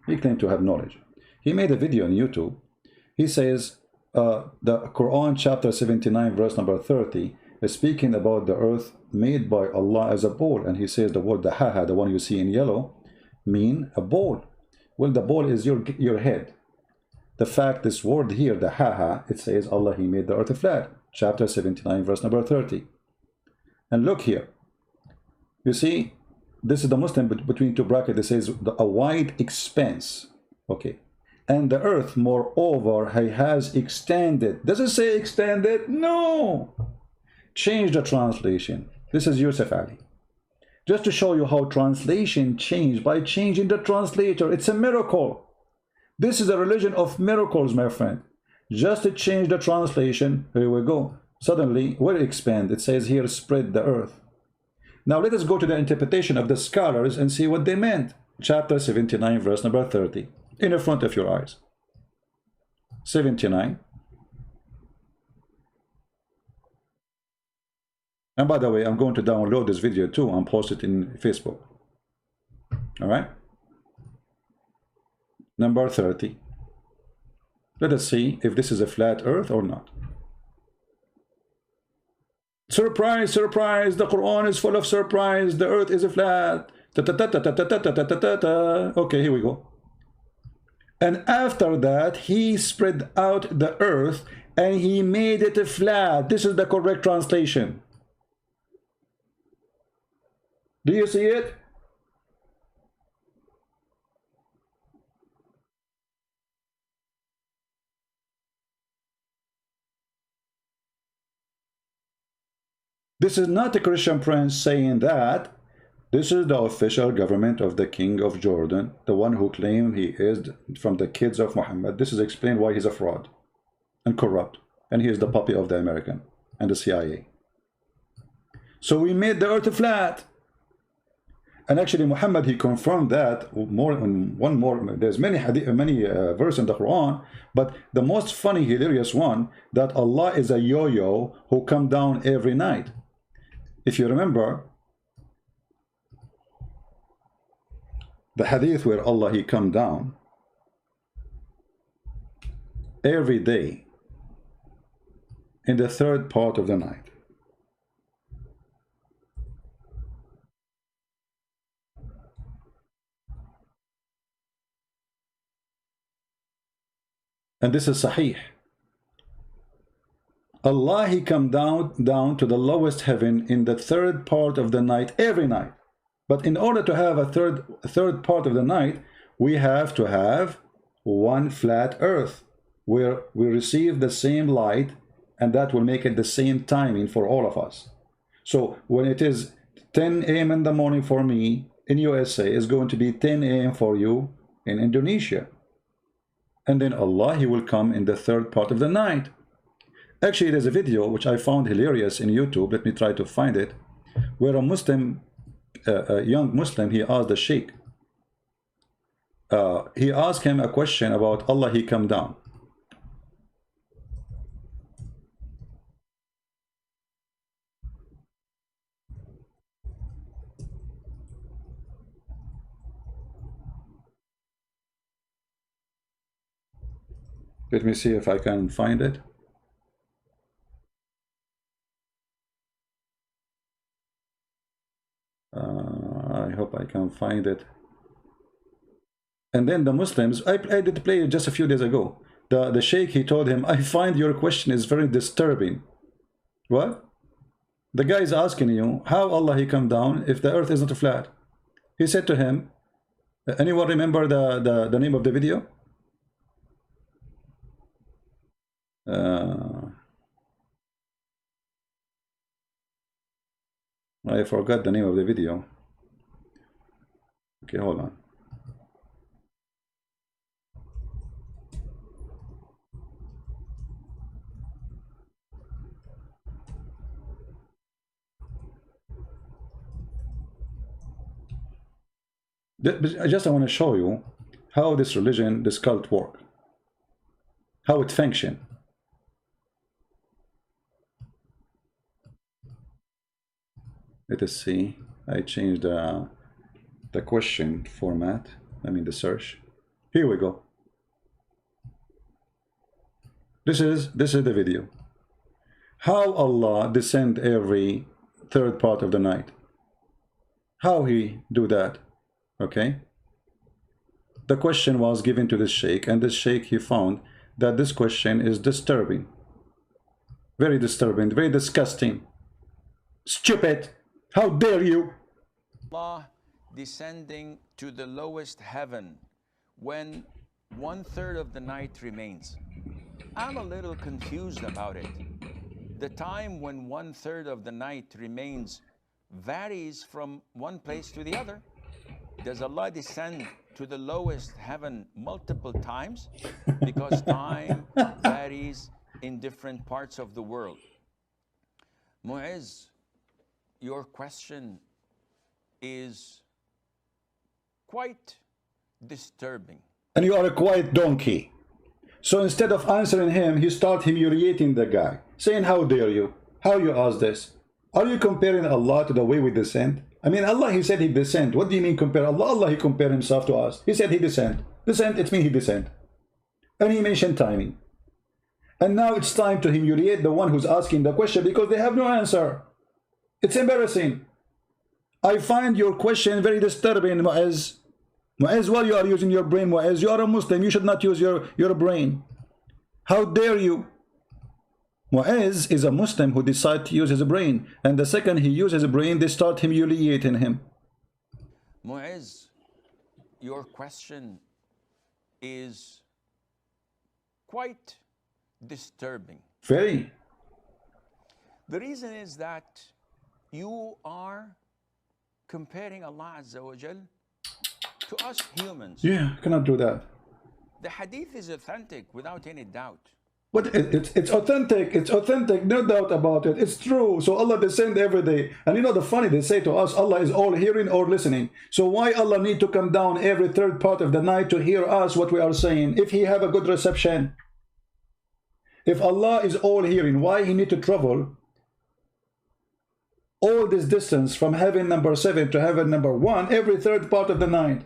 He claimed to have knowledge. He made a video on YouTube. He says the Quran chapter 79 verse number 30 is speaking about the earth made by Allah as a ball, and he says the word haha, the one you see in yellow, mean a ball. Well, the ball is your head. The fact this word here, the haha, it says Allah, He made the earth flat. Chapter 79 verse number 30. And look here. You see, this is the Muslim between two brackets. It says a wide expanse. Okay. And the earth, moreover, He has extended. Does it say extended? No. Change the translation. This is Yusuf Ali. Just to show you how translation changed by changing the translator. It's a miracle. This is a religion of miracles, my friend. Just to change the translation, here we go. Suddenly, where expand? It says here, spread the earth. Now let us go to the interpretation of the scholars and see what they meant. Chapter 79, verse number 30. In the front of your eyes. 79. And by the way, I'm going to download this video too and post it in Facebook. All right. Number 30. Let us see if this is a flat earth or not. Surprise, surprise, the Quran is full of surprise. The earth is flat. Okay, here we go. And after that, He spread out the earth and He made it flat. This is the correct translation. Do you see it? This is not a Christian prince saying that. This is the official government of the king of Jordan, the one who claimed he is from the kids of Muhammad. This is explained why he's a fraud and corrupt, and he is the puppy of the American and the CIA. So we made the earth flat. And actually Muhammad, he confirmed that one more. There's many verses in the Quran, but the most funny, hilarious one, that Allah is a yo-yo who come down every night. If you remember the hadith where Allah, he come down every day in the third part of the night. And this is Sahih. Allah, he come down to the lowest heaven in the third part of the night every night. But in order to have a third part of the night, we have to have one flat earth where we receive the same light, and that will make it the same timing for all of us. So when it is 10 a.m. in the morning for me in USA, it's going to be 10 a.m. for you in Indonesia. And then Allah, he will come in the third part of the night. Actually, there's a video which I found hilarious in YouTube. Let me try to find it, where a Muslim, a young Muslim, he asked the Sheikh. He asked him a question about Allah, he come down. Let me see if I can find it. I hope I can find it. And then the Muslims, I did play it just a few days ago. The Sheikh, he told him, I find your question is very disturbing. What? The guy is asking you, how Allah, he come down if the earth isn't flat? He said to him, anyone remember the name of the video? I forgot the name of the video. Okay, hold on. I want to show you how this religion, this cult work, how it function. Let us see. I changed the question format. I mean the search. Here we go. This is the video. How Allah descend every third part of the night. How he do that? Okay. The question was given to this sheikh, and this sheikh, he found that this question is disturbing. Very disturbing, very disgusting. Stupid. How dare you? Allah descending to the lowest heaven when 1/3 of the night remains. I'm a little confused about it. The time when 1/3 of the night remains varies from one place to the other. Does Allah descend to the lowest heaven multiple times? Because time varies in different parts of the world. Mu'izz, your question is quite disturbing. And you are a quiet donkey. So instead of answering him, he started humiliating the guy, saying, how dare you? How you ask this? Are you comparing Allah to the way we descend? I mean, Allah, he said he descend. What do you mean compare Allah? Allah, he compared himself to us. He said he descend. Descend, it means he descend. And he mentioned timing. And now it's time to humiliate the one who's asking the question because they have no answer. It's embarrassing. I find your question very disturbing, Mu'izz. Mu'izz, while you are using your brain, Mu'izz, you are a Muslim. You should not use your brain. How dare you? Mu'izz is a Muslim who decided to use his brain. And the second he uses his brain, they start humiliating him. Mu'izz, your question is quite disturbing. comparing Allah Azza wa Jal to us humans. Yeah, cannot do that. The hadith is authentic without any doubt. But it's authentic. It's authentic, no doubt about it. It's true. So Allah descend every day. And you know the funny, they say to us, Allah is all hearing or listening. So why Allah need to come down every third part of the night to hear us what we are saying? If he have a good reception. If Allah is all hearing, why he need to travel all this distance from heaven number 7 to heaven number 1 every third part of the night?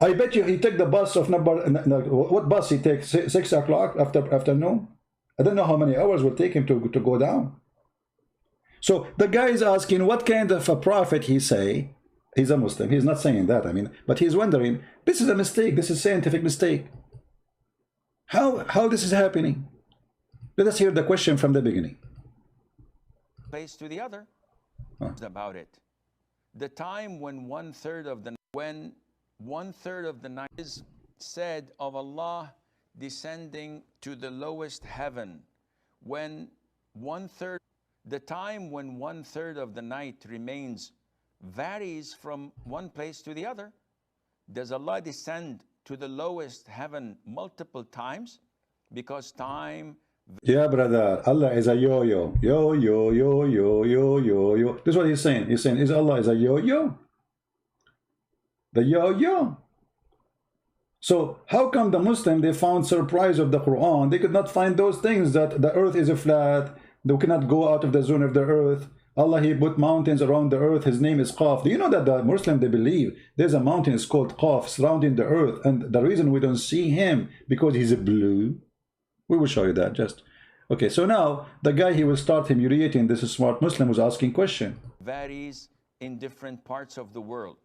I bet you he take the bus of what bus he takes? 6 o'clock afternoon? I don't know how many hours will take him to go down. So the guy is asking what kind of a prophet he say. He's a Muslim. He's not saying that, I mean, but he's wondering, this is a mistake. This is a scientific mistake. How this is happening? Let us hear the question from the beginning. Place to the other about it. The time when one third of the night is said of Allah descending to the lowest heaven, the time when one third of the night remains varies from one place to the other. Does Allah descend to the lowest heaven multiple times? Because time... Yeah, brother, Allah is a yo-yo. Yo-yo, yo-yo, yo-yo, yo. This is what he's saying. He's saying, Allah is a yo-yo? The yo-yo. So how come the Muslim, they found surprise of the Quran? They could not find those things, that the earth is a flat, they cannot go out of the zone of the earth. Allah, he put mountains around the earth. His name is Qaf. Do you know that the Muslim, they believe there's a mountain is called Qaf surrounding the earth, and the reason we don't see him because he's a blue. We will show you that. Just okay. So now the guy, he will start humiliating this smart Muslim who's asking question. Varies in different parts of the world.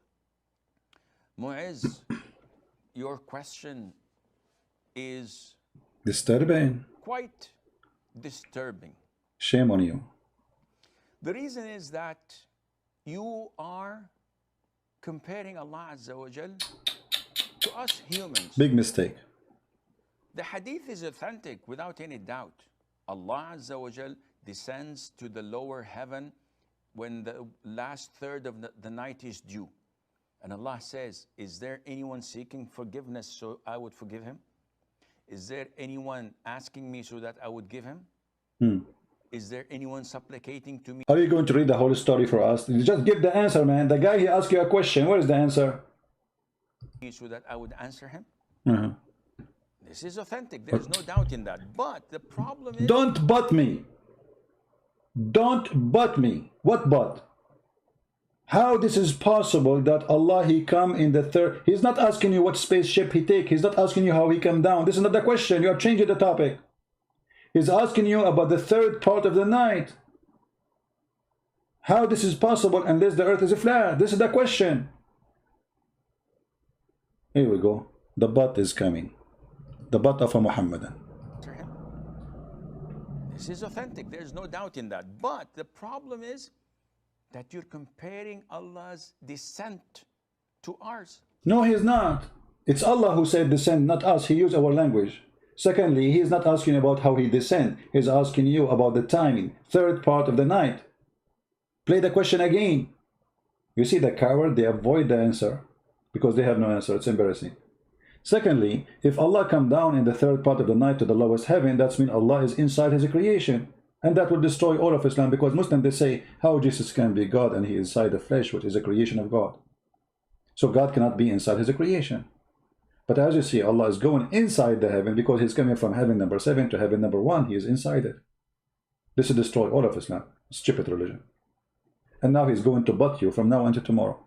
Mu'izz, your question is Disturbing. quite disturbing. Shame on you. The reason is that you are comparing Allah Azza wa Jal to us humans. Big mistake. The hadith is authentic without any doubt. Allah Azza wa Jal descends to the lower heaven when the last third of the night is due. And Allah says, is there anyone seeking forgiveness so I would forgive him? Is there anyone asking me so that I would give him? Is there anyone supplicating to me? Are you going to read the whole story for us? Just give the answer, man. The guy, he asked you a question. Where is the answer? So that I would answer him? This is authentic. There's no doubt in that. But the problem is... Don't but me. Don't but me. What but? How this is possible that Allah, he come in the third... He's not asking you what spaceship he take. He's not asking you how he come down. This is not the question. You are changing the topic. He's asking you about the third part of the night. How this is possible unless the earth is flat? This is the question. Here we go. The but is coming. The but of a Muhammadan. This is authentic. There's no doubt in that. But the problem is that you're comparing Allah's descent to ours. No, he's not. It's Allah who said descend, not us. He used our language. Secondly, he is not asking about how he descend. He's asking you about the timing. Third part of the night. Play the question again. You see the coward, they avoid the answer because they have no answer. It's embarrassing. Secondly, if Allah come down in the third part of the night to the lowest heaven, that's mean Allah is inside his creation. And that will destroy all of Islam, because Muslims, they say how Jesus can be God and he is inside the flesh, which is a creation of God. So God cannot be inside his creation. But as you see, Allah is going inside the heaven because he's coming from heaven number 7 to heaven number 1. He is inside it. This will destroy all of Islam. Stupid religion. And now he's going to butt you from now until tomorrow.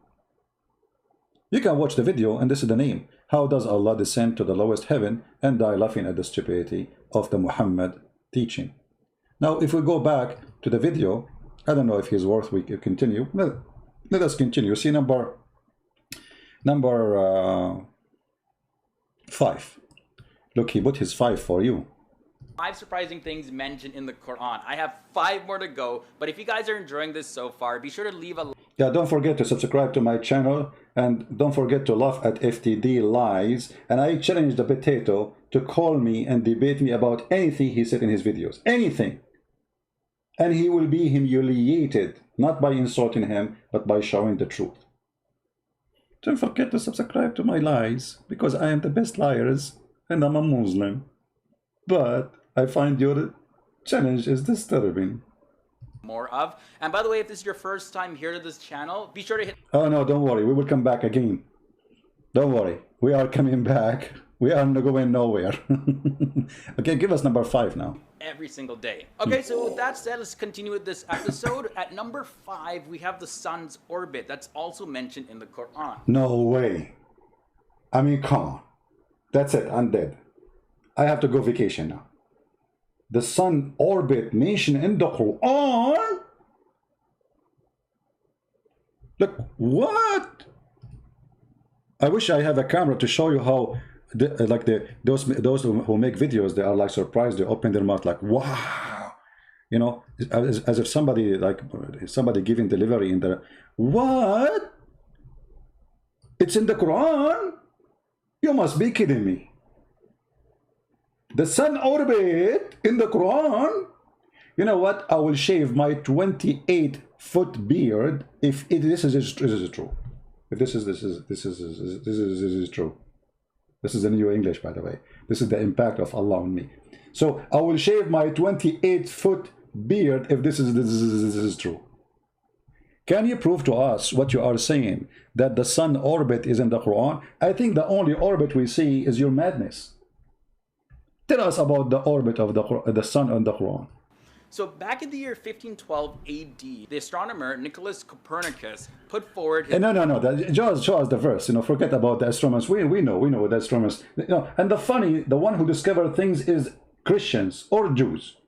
You can watch the video, and this is the name. How does Allah descend to the lowest heaven and die laughing at the stupidity of the Muhammad teaching? Now, if we go back to the video, I don't know if he's worth we continue. Let us continue. See number 5. Look, he put his 5 for you. 5 surprising things mentioned in the Quran. I have 5 more to go, but if you guys are enjoying this so far, be sure to leave a... Yeah, don't forget to subscribe to my channel, and don't forget to laugh at FTD lies. And I challenge the potato to call me and debate me about anything he said in his videos. Anything. and he will be humiliated, not by insulting him, but by showing the truth. Don't forget to subscribe to my lies, because I am the best liars, and I'm a Muslim. But I find your challenge is disturbing. More of. And by the way, if this is your first time here to this channel, be sure to hit. Oh no, don't worry, we will come back again. Don't worry, we are coming back. We are not going nowhere. Okay, give us number 5 now. Every single day. Okay, so with that said, let's continue with this episode. At number 5, we have the sun's orbit. That's also mentioned in the Quran. No way. I mean, come on. That's it, I'm dead. I have to go vacation now. The sun orbit mentioned in the Quran? Look, what? I wish I have a camera to show you how those who make videos, they are like surprised. They open their mouth like, wow, you know, as if somebody giving delivery in the what? It's in the Quran? You must be kidding me. The sun orbit in the Quran? You know what? I will shave my 28-foot beard if this is true. If this is true. This is the New English, by the way. This is the impact of Allah on me. So I will shave my 28-foot beard if this is true. Can you prove to us what you are saying, that the sun orbit is in the Quran? I think the only orbit we see is your madness. Tell us about the orbit of the sun on the Quran. So back in the year 1512 AD, the astronomer Nicholas Copernicus put forward his... No. Show us the verse. You know, forget about the astronomers. We know the astronomers. You know, and the one who discovered things is Christians or Jews.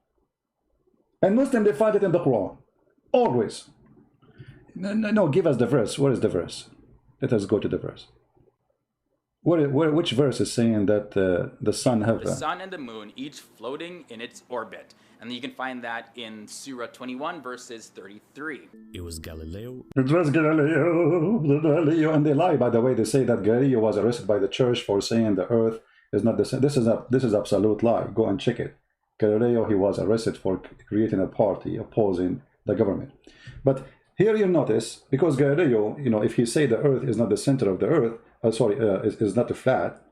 And Muslims, they find it in the Quran. Always. No, give us the verse. Where is the verse? Let us go to the verse. Which verse is saying that the sun have... The sun and the moon, each floating in its orbit. And you can find that in Surah 21, verses 33. It was Galileo. It was Galileo. And they lie, by the way. They say that Galileo was arrested by the church for saying the earth is not the same. This is absolute lie. Go and check it. Galileo, he was arrested for creating a party opposing the government. But here you notice, because Galileo, you know, if he say the earth is not the center of the earth, is not a flat,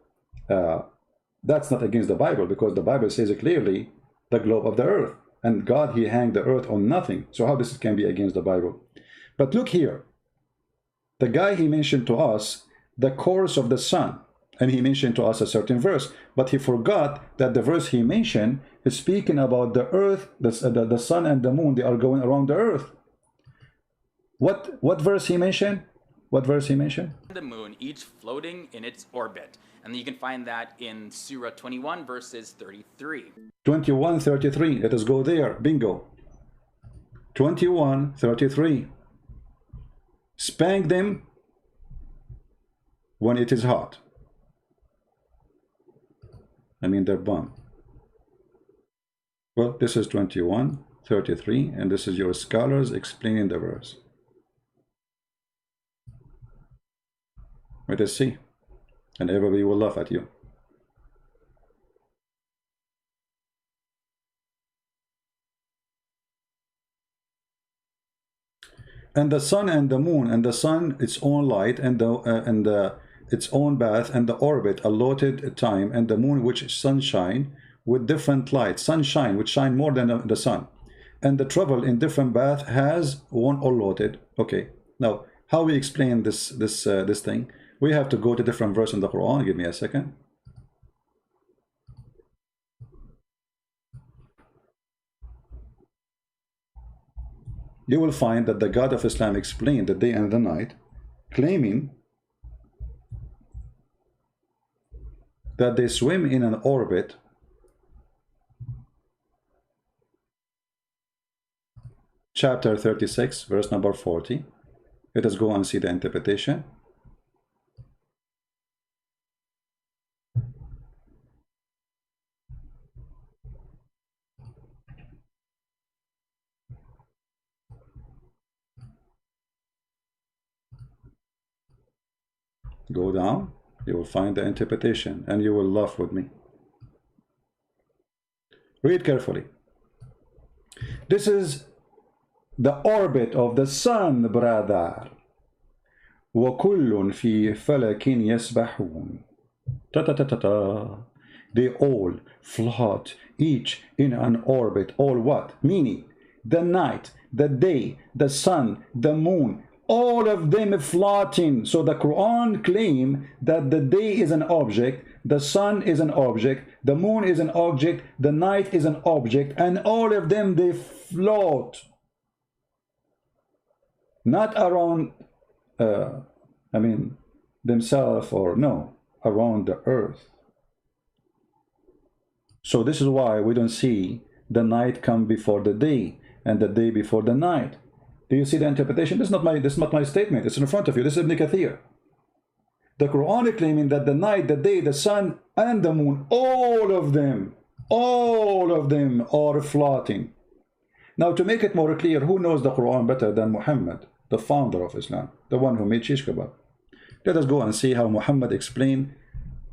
that's not against the Bible, because the Bible says it clearly, the globe of the earth, and God, he hanged the earth on nothing. So how this can be against the Bible? But look here, the guy, he mentioned to us the course of the sun, and he mentioned to us a certain verse, but he forgot that the verse he mentioned is speaking about the earth, the sun and the moon, they are going around the earth. What verse he mentioned? What verse he mentioned? The moon, each floating in its orbit. And you can find that in Surah 21, verses 33. 21, 33. Let us go there. Bingo. 21, 33. Spank them when it is hot. I mean their bum. Well, this is 21, 33, and this is your scholars explaining the verse. Let us see. And everybody will laugh at you. And the sun and the moon, and the sun its own light, and its own bath, and the orbit allotted time, and the moon which sunshine with different light, sunshine which shine more than the sun, and the travel in different bath has one allotted. Okay, now how we explain this thing? We have to go to different verse in the Quran. Give me a second. You will find that the God of Islam explained the day and the night, claiming that they swim in an orbit chapter 36, verse number 40. Let us go and see the interpretation. Go down, you will find the interpretation, and you will laugh with me. Read carefully. This is the orbit of the sun, brother. وَكُلٌّ فِي فَلَكٍ يَسْبَحُونَ. Ta ta ta ta ta. They all float, each in an orbit. All what? Meaning, the night, the day, the sun, the moon, all of them floating. So the Quran claim that the day is an object, the sun is an object, the moon is an object, the night is an object, and all of them, they float. Not around, themselves, or no, around the earth. So this is why we don't see the night come before the day and the day before the night. Do you see the interpretation? This is not my statement. It's in front of you. This is Ibn Kathir. The Quran is claiming that the night, the day, the sun, and the moon, all of them are floating. Now, to make it more clear, who knows the Quran better than Muhammad, the founder of Islam, the one who made shish kebab? Let us go and see how Muhammad explained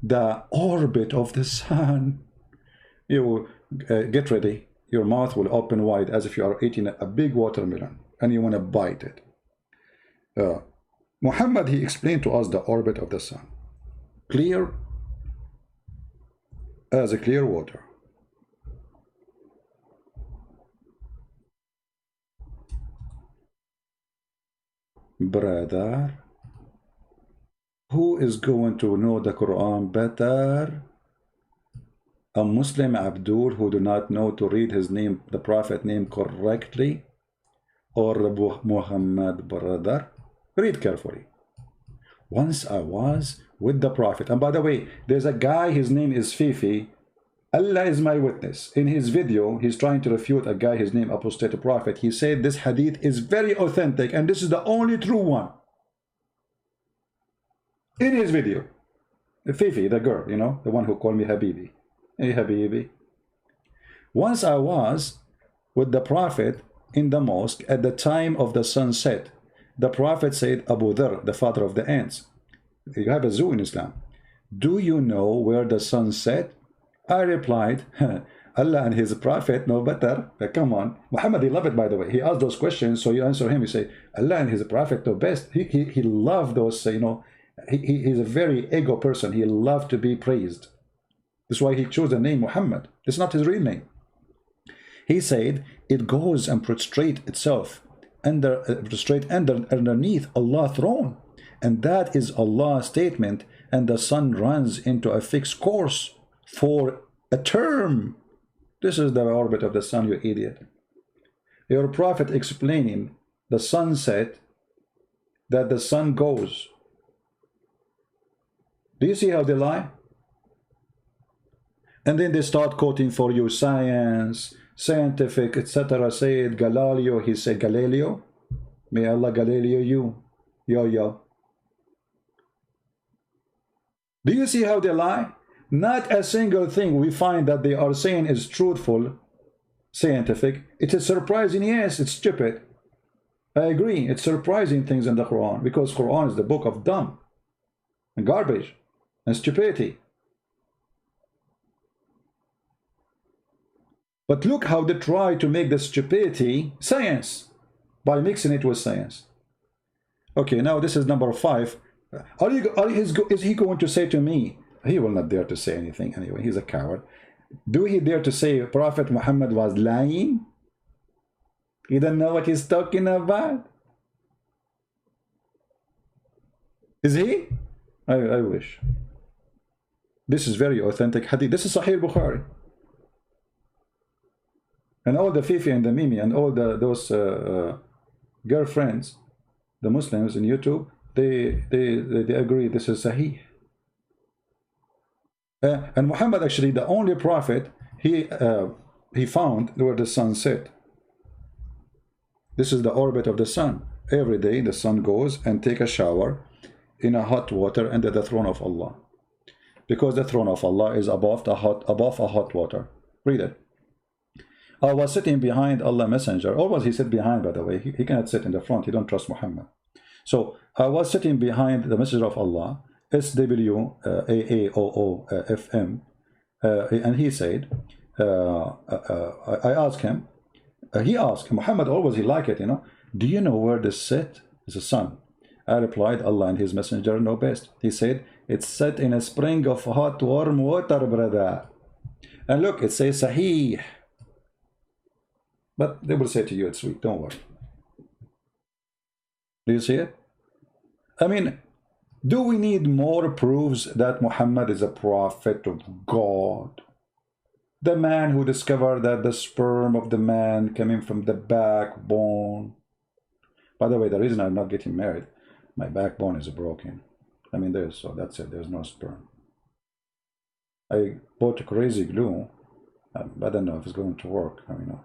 the orbit of the sun. You get ready. Your mouth will open wide as if you are eating a big watermelon and you want to bite it. Muhammad, he explained to us the orbit of the sun. Clear as a clear water. Brother, who is going to know the Quran better? A Muslim Abdul who do not know to read his name, the Prophet name correctly, or Muhammad, brother? Read carefully. Once I was with the Prophet, and by the way, there's a guy, his name is Fifi. Allah is my witness. In his video, he's trying to refute a guy, his name Apostate Prophet. He said this hadith is very authentic and this is the only true one. In his video, Fifi, the girl, you know, the one who called me Habibi. Hey Habibi. Once I was with the Prophet in the mosque at the time of the sunset. The Prophet said, Abu Dhar, the father of the ants, you have a zoo in Islam. Do you know where the sun set? I replied, Allah and his Prophet know better. Come on. Muhammad, he loved it, by the way. He asked those questions, so you answer him. You say, Allah and his Prophet know best. He loved those, you know, he's a very ego person. He loved to be praised. That's why he chose the name Muhammad. It's not his real name. He said, it goes and prostrate itself underneath Allah's throne. And that is Allah's statement. And the sun runs into a fixed course for a term. This is the orbit of the sun, you idiot. Your Prophet explaining the sunset, that the sun goes. Do you see how they lie? And then they start quoting for you science, scientific, etc. Said Galileo, he said Galileo. May Allah Galileo you. Yo. Do you see how they lie? Not a single thing we find that they are saying is truthful, scientific. It is surprising, yes, it's stupid. I agree, it's surprising things in the Quran, because Quran is the book of dumb and garbage and stupidity. But look how they try to make the stupidity science by mixing it with science. Okay, now this is number 5. Is he going to say to me, he will not dare to say anything anyway, he's a coward. Do he dare to say Prophet Muhammad was lying? He doesn't know what he's talking about? Is he? I wish. This is very authentic hadith. This is Sahih Bukhari. And all the Fifi and the Mimi and all those girlfriends, the Muslims in YouTube, they agree this is Sahih. And Muhammad, actually, the only prophet he found where the sun set. This is the orbit of the sun. Every day the sun goes and take a shower in a hot water under the throne of Allah, because the throne of Allah is above a hot water. Read it. I was sitting behind Allah Messenger. Always he sit behind, by the way. He cannot sit in the front. He don't trust Muhammad. So I was sitting behind the Messenger of Allah, SWAAOOFM, and he said, I asked him, He asked, Muhammad always he like it, you know, do you know where this set is the sun? I replied, Allah and his messenger know best. He said, it's set in a spring of hot warm water, brother. And look, it says Sahih. But they will say to you, it's sweet, don't worry. Do you see it? I mean, do we need more proofs that Muhammad is a prophet of God? The man who discovered that the sperm of the man coming from the backbone. By the way, the reason I'm not getting married, my backbone is broken. I mean, so that's it, there's no sperm. I bought a crazy glue. I don't know if it's going to work. I mean,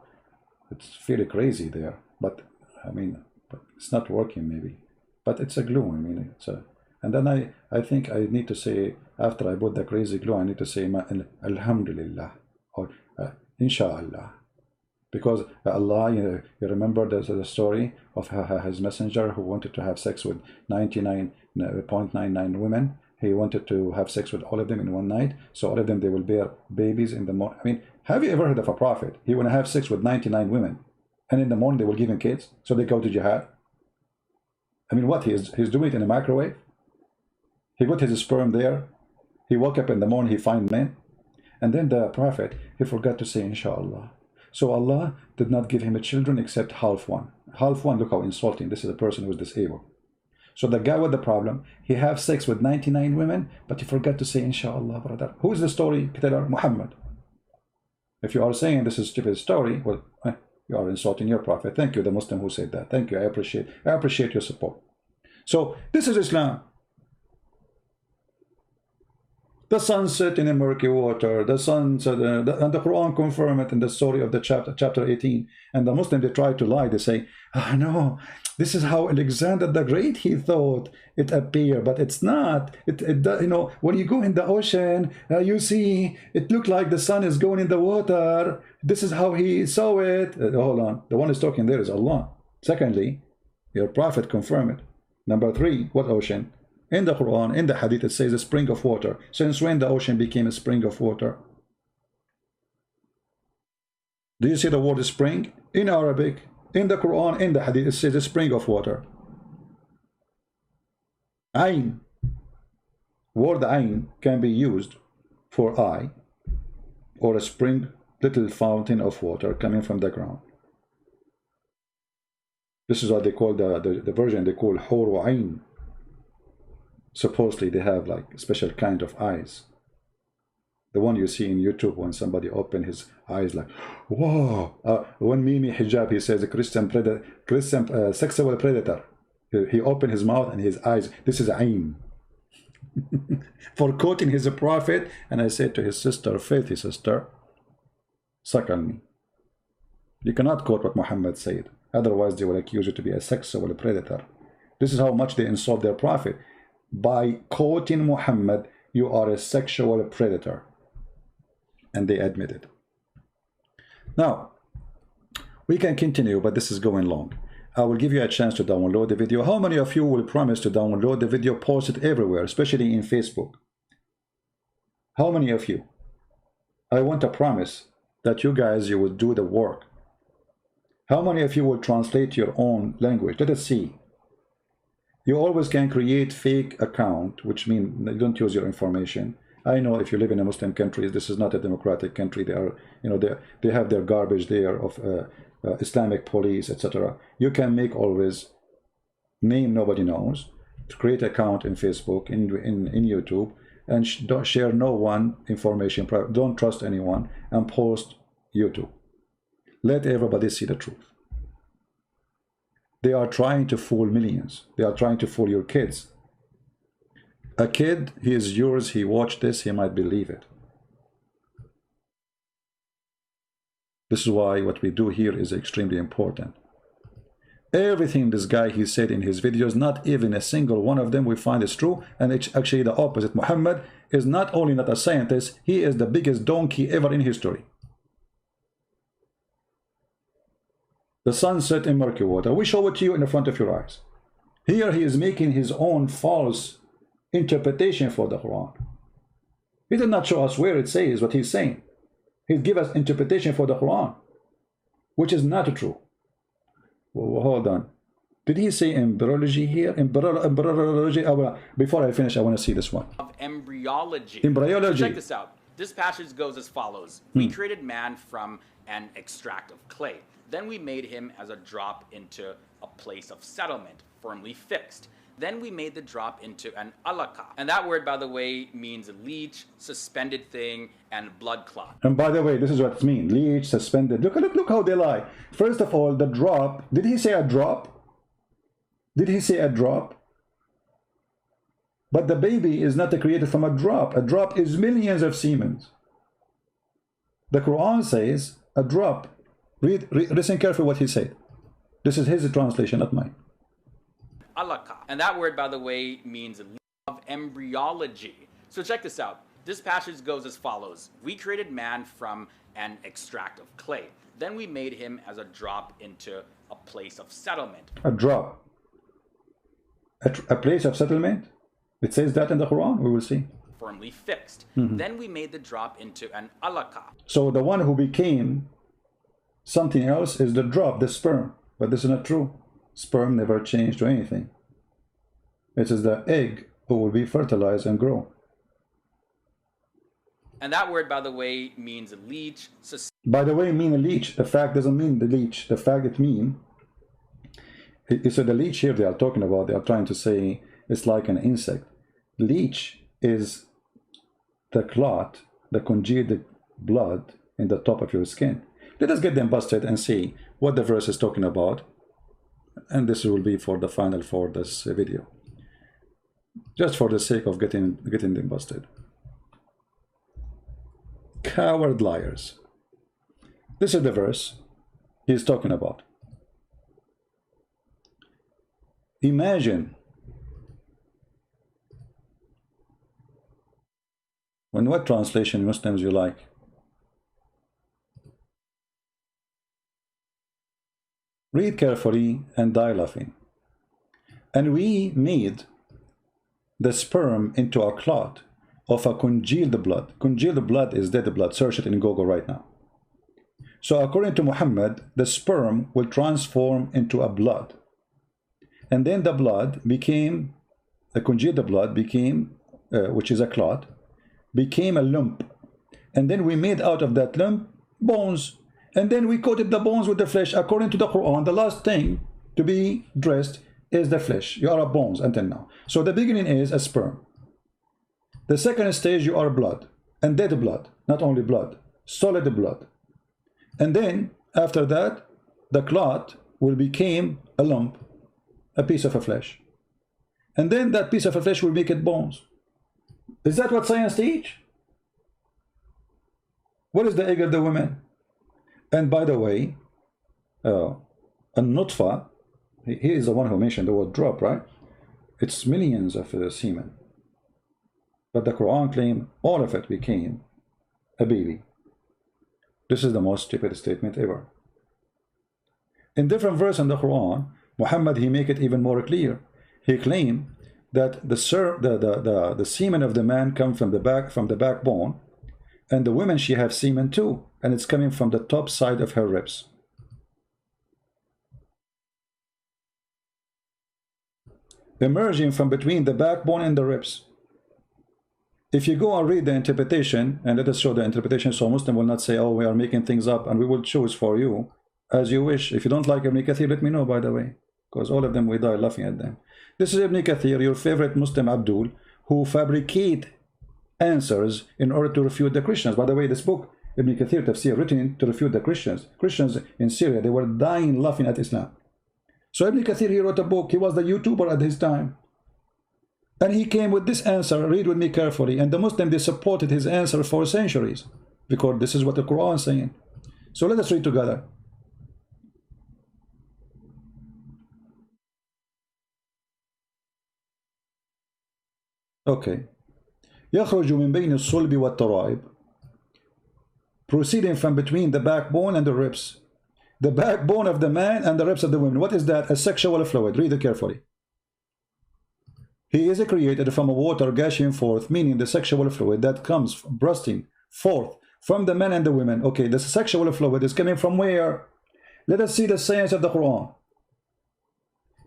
it's fairly crazy there, but I mean, but it's not working maybe. But it's a glue. I mean, it's a. And then I think I need to say, after I bought the crazy glue, I need to say Alhamdulillah or Inshallah, because Allah, you remember the story of his messenger who wanted to have sex with 99.99 women. He wanted to have sex with all of them in one night, so all of them, they will bear babies in the morning. I mean, have you ever heard of a prophet? He want to have sex with 99 women, and in the morning they will give him kids, so they go to jihad. I mean, what, he's doing it in a microwave? He got his sperm there. He woke up in the morning, he find men. And then the prophet, he forgot to say Inshallah. So Allah did not give him a children except half one. Half one, look how insulting. This is a person who is disabled. So the guy with the problem, he have sex with 99 women, but he forgot to say Inshallah, brother. Who is the story teller? Muhammad. If you are saying this is a stupid story, well, you are insulting your prophet. Thank you, the Muslim who said that. Thank you, I appreciate your support. So this is Islam. The sun set in a murky water. The sun set, and the Quran confirm it in the story of the chapter 18. And the Muslims, they try to lie. They say, oh, no, this is how Alexander the Great, he thought it appeared, but it's not. You know, when you go in the ocean, you see it looked like the sun is going in the water. This is how he saw it. Hold on, the one who's talking there is Allah. Secondly, your prophet confirmed it. Number three, what ocean? In the Quran, in the Hadith, it says a spring of water. Since when the ocean became a spring of water? Do you see the word spring? In Arabic, in the Quran, in the Hadith, it says a spring of water. Ayn. Word ayn can be used for eye, or a spring, little fountain of water coming from the ground. This is what they call the version they call Huru Ayn. Supposedly they have like a special kind of eyes. The one you see in YouTube when somebody open his eyes like, whoa. When Mimi Hijab, he says a Christian sexual predator. He opened his mouth and his eyes. This is Ayn. For quoting his prophet. And I said to his sister, faithy sister, suck on me. You cannot quote what Muhammad said. Otherwise they will accuse you to be a sexual predator. This is how much they insult their prophet. By quoting Muhammad, you are a sexual predator. And they admit it. Now, we can continue, but this is going long. I will give you a chance to download the video. How many of you will promise to download the video, post it everywhere, especially in Facebook? How many of you? I want a promise that you guys, you will do the work. How many of you will translate your own language? Let us see. You always can create fake account, which means you don't use your information. I know if you live in a Muslim country, this is not a democratic country. They are, you know, they have their garbage there of Islamic police, etc. You can make always name nobody knows, to create account in Facebook, in YouTube, and don't share no one information. Don't trust anyone, and post YouTube. Let everybody see the truth. They are trying to fool millions. They are trying to fool your kids. A kid, he is yours, he watched this, he might believe it. This is why what we do here is extremely important. Everything this guy, he said in his videos, not even a single one of them we find is true, and it's actually the opposite. Muhammad is not only not a scientist, he is the biggest donkey ever in history. The sun set in murky water. We show it to you in the front of your eyes. Here he is making his own false interpretation for the Quran. He did not show us where it says what he's saying. He give us interpretation for the Quran. which is not true. Well, hold on. Did he say embryology here? Embryology. Before I finish, I want to see this one. Of embryology. Embryology. So check this out. This passage goes as follows. We created man from an extract of clay. Then we made him as a drop into a place of settlement, firmly fixed. Then we made the drop into an alaka. And that word, by the way, means leech, suspended thing, and blood clot. And by the way, this is what it means. Leech, suspended. Look how they lie. First of all, the drop. Did he say a drop? Did he say a drop? But the baby is not created from a drop. A drop is millions of semen. The Quran says a drop. Listen carefully what he said. This is his translation, not mine. Alaka. And that word, by the way, means of embryology. So check this out. This passage goes as follows. We created man from an extract of clay. Then we made him as a drop into a place of settlement. A drop. A place of settlement? It says that in the Quran. We will see. Firmly fixed. Then we made the drop into an alaka. So the one who became something else is the drop, the sperm. But this is not true. Sperm never changed to anything. It is the egg who will be fertilized and grow. And that word, by the way, means leech. By the way, mean a leech. The fact doesn't mean the leech. The fact it mean. So the leech here they are talking about, they are trying to say it's like an insect. Leech is the clot, the congealed blood in the top of your skin. Let us get them busted and see what the verse is talking about. And this will be for the final for this video. Just for the sake of getting them busted. Coward liars. This is the verse he's talking about. Imagine when what translation Muslims you like? Read carefully and die laughing. And we made the sperm into a clot of a congealed blood. Congealed blood is dead blood. Search it in Google right now. So according to Muhammad, the sperm will transform into a blood. And then the blood became, the congealed blood became, which is a clot, became a lump. And then we made out of that lump bones. And then we coated the bones with the flesh. According to the Quran, the last thing to be dressed is the flesh. You are a bones until now. So the beginning is a sperm. The second stage, you are blood. And dead blood. Not only blood. Solid blood. And then, after that, the clot will become a lump. A piece of a flesh. And then that piece of a flesh will make it bones. Is that what science teach? What is the egg of the woman? And by the way, a nutfa, he is the one who mentioned the word drop, right? It's millions of semen. But the Quran claims all of it became a baby. This is the most stupid statement ever. In different verse in the Quran, Muhammad, he make it even more clear. He claimed that the semen of the man come from the backbone, and the woman, she have semen too, and it's coming from the top side of her ribs. Emerging from between the backbone and the ribs. If you go and read the interpretation, and let us show the interpretation so Muslim will not say, oh, we are making things up, and we will choose for you as you wish. If you don't like Ibn Kathir, let me know, by the way, because all of them, we die laughing at them. This is Ibn Kathir, your favorite Muslim Abdul, who fabricate answers in order to refute the Christians. By the way, this book, Ibn Kathir Tafsir, written to refute the Christians. Christians in Syria, they were dying laughing at Islam. So Ibn Kathir, he wrote a book. He was the YouTuber at his time. And he came with this answer. Read with me carefully. And the Muslims, they supported his answer for centuries, because this is what the Quran is saying. So let us read together. Okay. يخرج من بين الصلب والترائب. Proceeding from between the backbone and the ribs. The backbone of the man and the ribs of the woman. What is that? A sexual fluid. Read it carefully. He is created from a water gushing forth, meaning the sexual fluid that comes bursting forth from the men and the women. Okay, the sexual fluid is coming from where? Let us see the science of the Quran.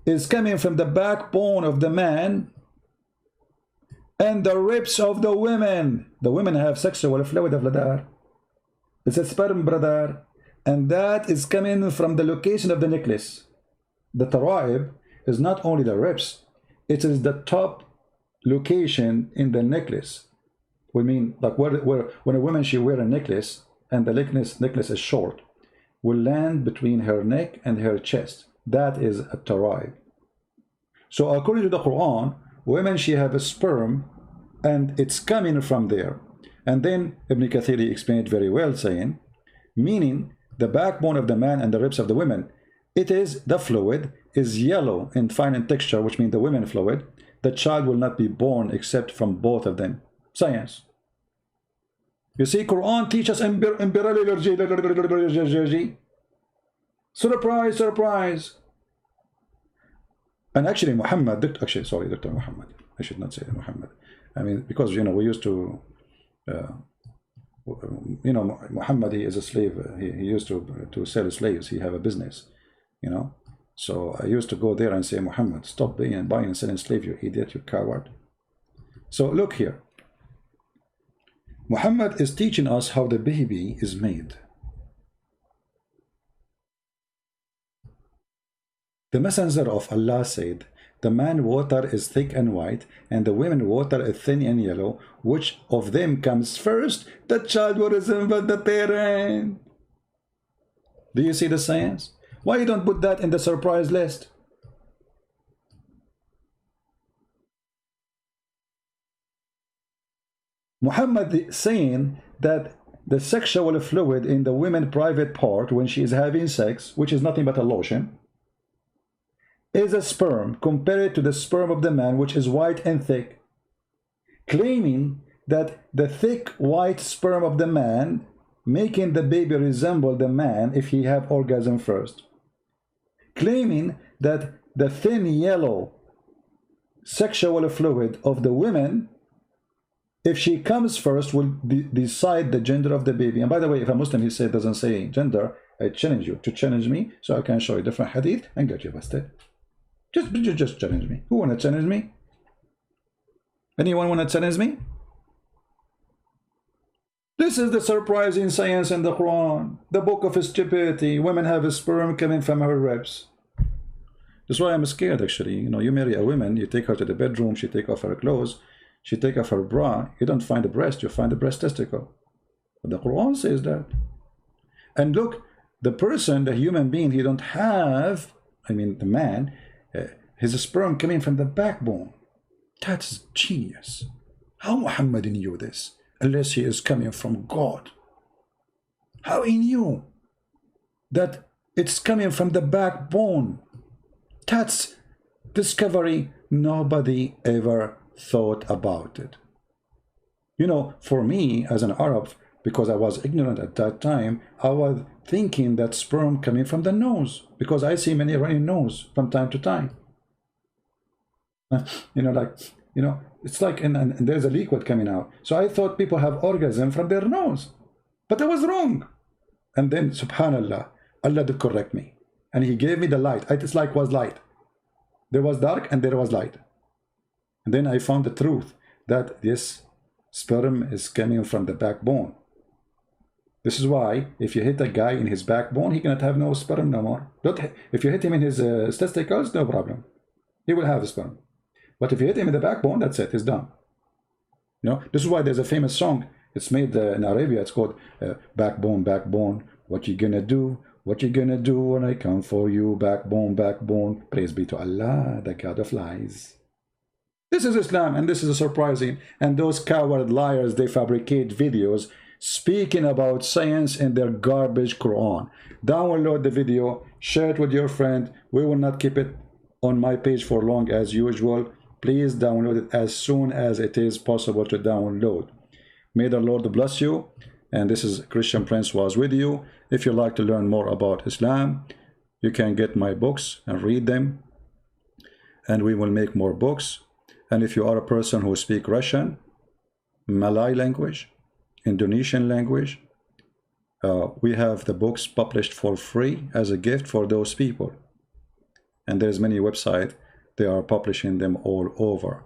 It's coming from the backbone of the man and the ribs of the women. The women have sexual fluid of ladar. It's a sperm, brother. And that is coming from the location of the necklace. The tara'ib is not only the ribs, it is the top location in the necklace. We mean, like where when a woman, she wear a necklace and the necklace is short, will land between her neck and her chest. That is a tara'ib. So according to the Quran, women, she have a sperm and it's coming from there. And then Ibn Kathir explained very well, saying, meaning the backbone of the man and the ribs of the women, it is the fluid is yellow and fine in texture, which means the women fluid. The child will not be born except from both of them. Science. You see, Quran teaches surprise, surprise. And actually Muhammad, Dr. Muhammad, I should not say Muhammad. I mean, because, you know, we used to, you know, Muhammad, he is a slave. He used to sell slaves. He have a business, you know. So I used to go there and say, Muhammad, stop buying and selling slave, you idiot, you coward. So look here. Muhammad is teaching us how the baby is made. The messenger of Allah said, the man water is thick and white, and the women water is thin and yellow. Which of them comes first? The child will resemble the parent. Do you see the science? Why you don't put that in the surprise list? Muhammad saying that the sexual fluid in the women's private part when she is having sex, which is nothing but a lotion, is a sperm compared to the sperm of the man, which is white and thick, claiming that the thick white sperm of the man making the baby resemble the man if he have orgasm first, claiming that the thin yellow sexual fluid of the women, if she comes first, will decide the gender of the baby. And by the way, if a Muslim, he said, doesn't say gender, I challenge you to challenge me so I can show you different hadith and get you busted. Just challenge me. Who want to challenge me? Anyone want to challenge me? This is the surprising science in the Quran. The book of stupidity. Women have a sperm coming from her ribs. That's why I'm scared, actually. You know, you marry a woman, you take her to the bedroom, she take off her clothes, she take off her bra, you don't find the breast, you find the breast testicle. But the Quran says that. And look, the person, the human being, he don't have, I mean the man, his sperm coming from the backbone. That's genius. How Muhammad knew this? Unless he is coming from God. How he knew that it's coming from the backbone? That's discovery. Nobody ever thought about it. You know, for me as an Arab, because I was ignorant at that time, I was thinking that sperm coming from the nose, because I see many running nose from time to time. You know, like, you know, it's like, and there's a liquid coming out. So I thought people have orgasm from their nose, but I was wrong. And then, subhanallah, Allah did correct me, and He gave me the light. It's like was light. There was dark and there was light. And then I found the truth that this sperm is coming from the backbone. This is why if you hit a guy in his backbone, he cannot have no sperm no more. If you hit him in his testicles, no problem. He will have a sperm. But if you hit him in the backbone, that's it. He's done. You know, this is why there's a famous song. It's made in Arabia. It's called Backbone, Backbone. What you gonna do? What you gonna do when I come for you? Backbone, Backbone. Praise be to Allah, the God of lies. This is Islam, and this is surprising. And those coward liars, they fabricate videos speaking about science in their garbage Quran. Download the video, share it with your friend. We will not keep it on my page for long as usual. Please download it as soon as it is possible to download. May the Lord bless you. And this is Christian Prince was with you. If you'd like to learn more about Islam, you can get my books and read them. And we will make more books. And if you are a person who speaks Russian, Malay language, Indonesian language, We have the books published for free as a gift for those people. And there's many websites, they are publishing them all over.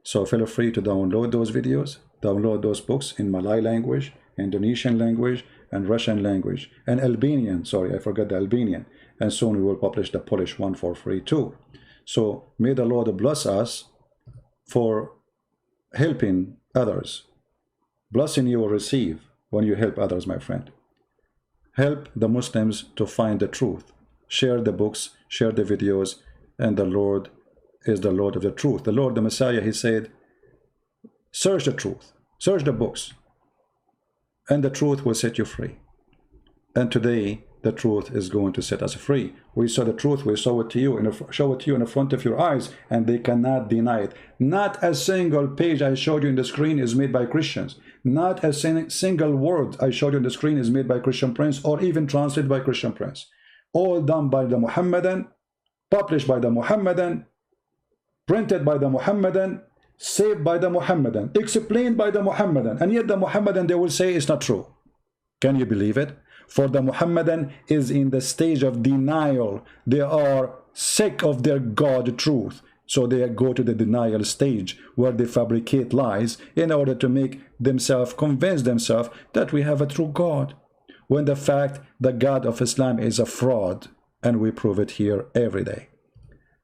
So feel free to download those videos, download those books in Malay language, Indonesian language, and Russian language, and Albanian. Sorry, I forgot the Albanian. And soon we will publish the Polish one for free too. So may the Lord bless us for helping others. Blessing you will receive when you help others, my friend. Help the Muslims to find the truth. Share the books, share the videos, and the Lord is the Lord of the truth. The Lord, the Messiah, he said, search the truth, search the books, and the truth will set you free. And today, the truth is going to set us free. We saw the truth, we show it to you, show it to you in the front of your eyes, and they cannot deny it. Not a single page I showed you in the screen is made by Christians. Not a single word I showed you on the screen is made by Christian Prince or even translated by Christian Prince. All done by the Muhammadan, published by the Muhammadan, printed by the Muhammadan, saved by the Muhammadan, explained by the Muhammadan, and yet the Muhammadan, they will say it's not true. Can you believe it? For the Muhammadan is in the stage of denial. They are sick of their God truth. So they go to the denial stage where they fabricate lies in order to make themselves, convince themselves that we have a true God. When the fact the God of Islam is a fraud, and we prove it here every day.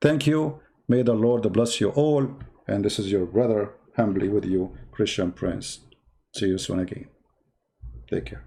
Thank you. May the Lord bless you all. And this is your brother, humbly with you, Christian Prince. See you soon again. Take care.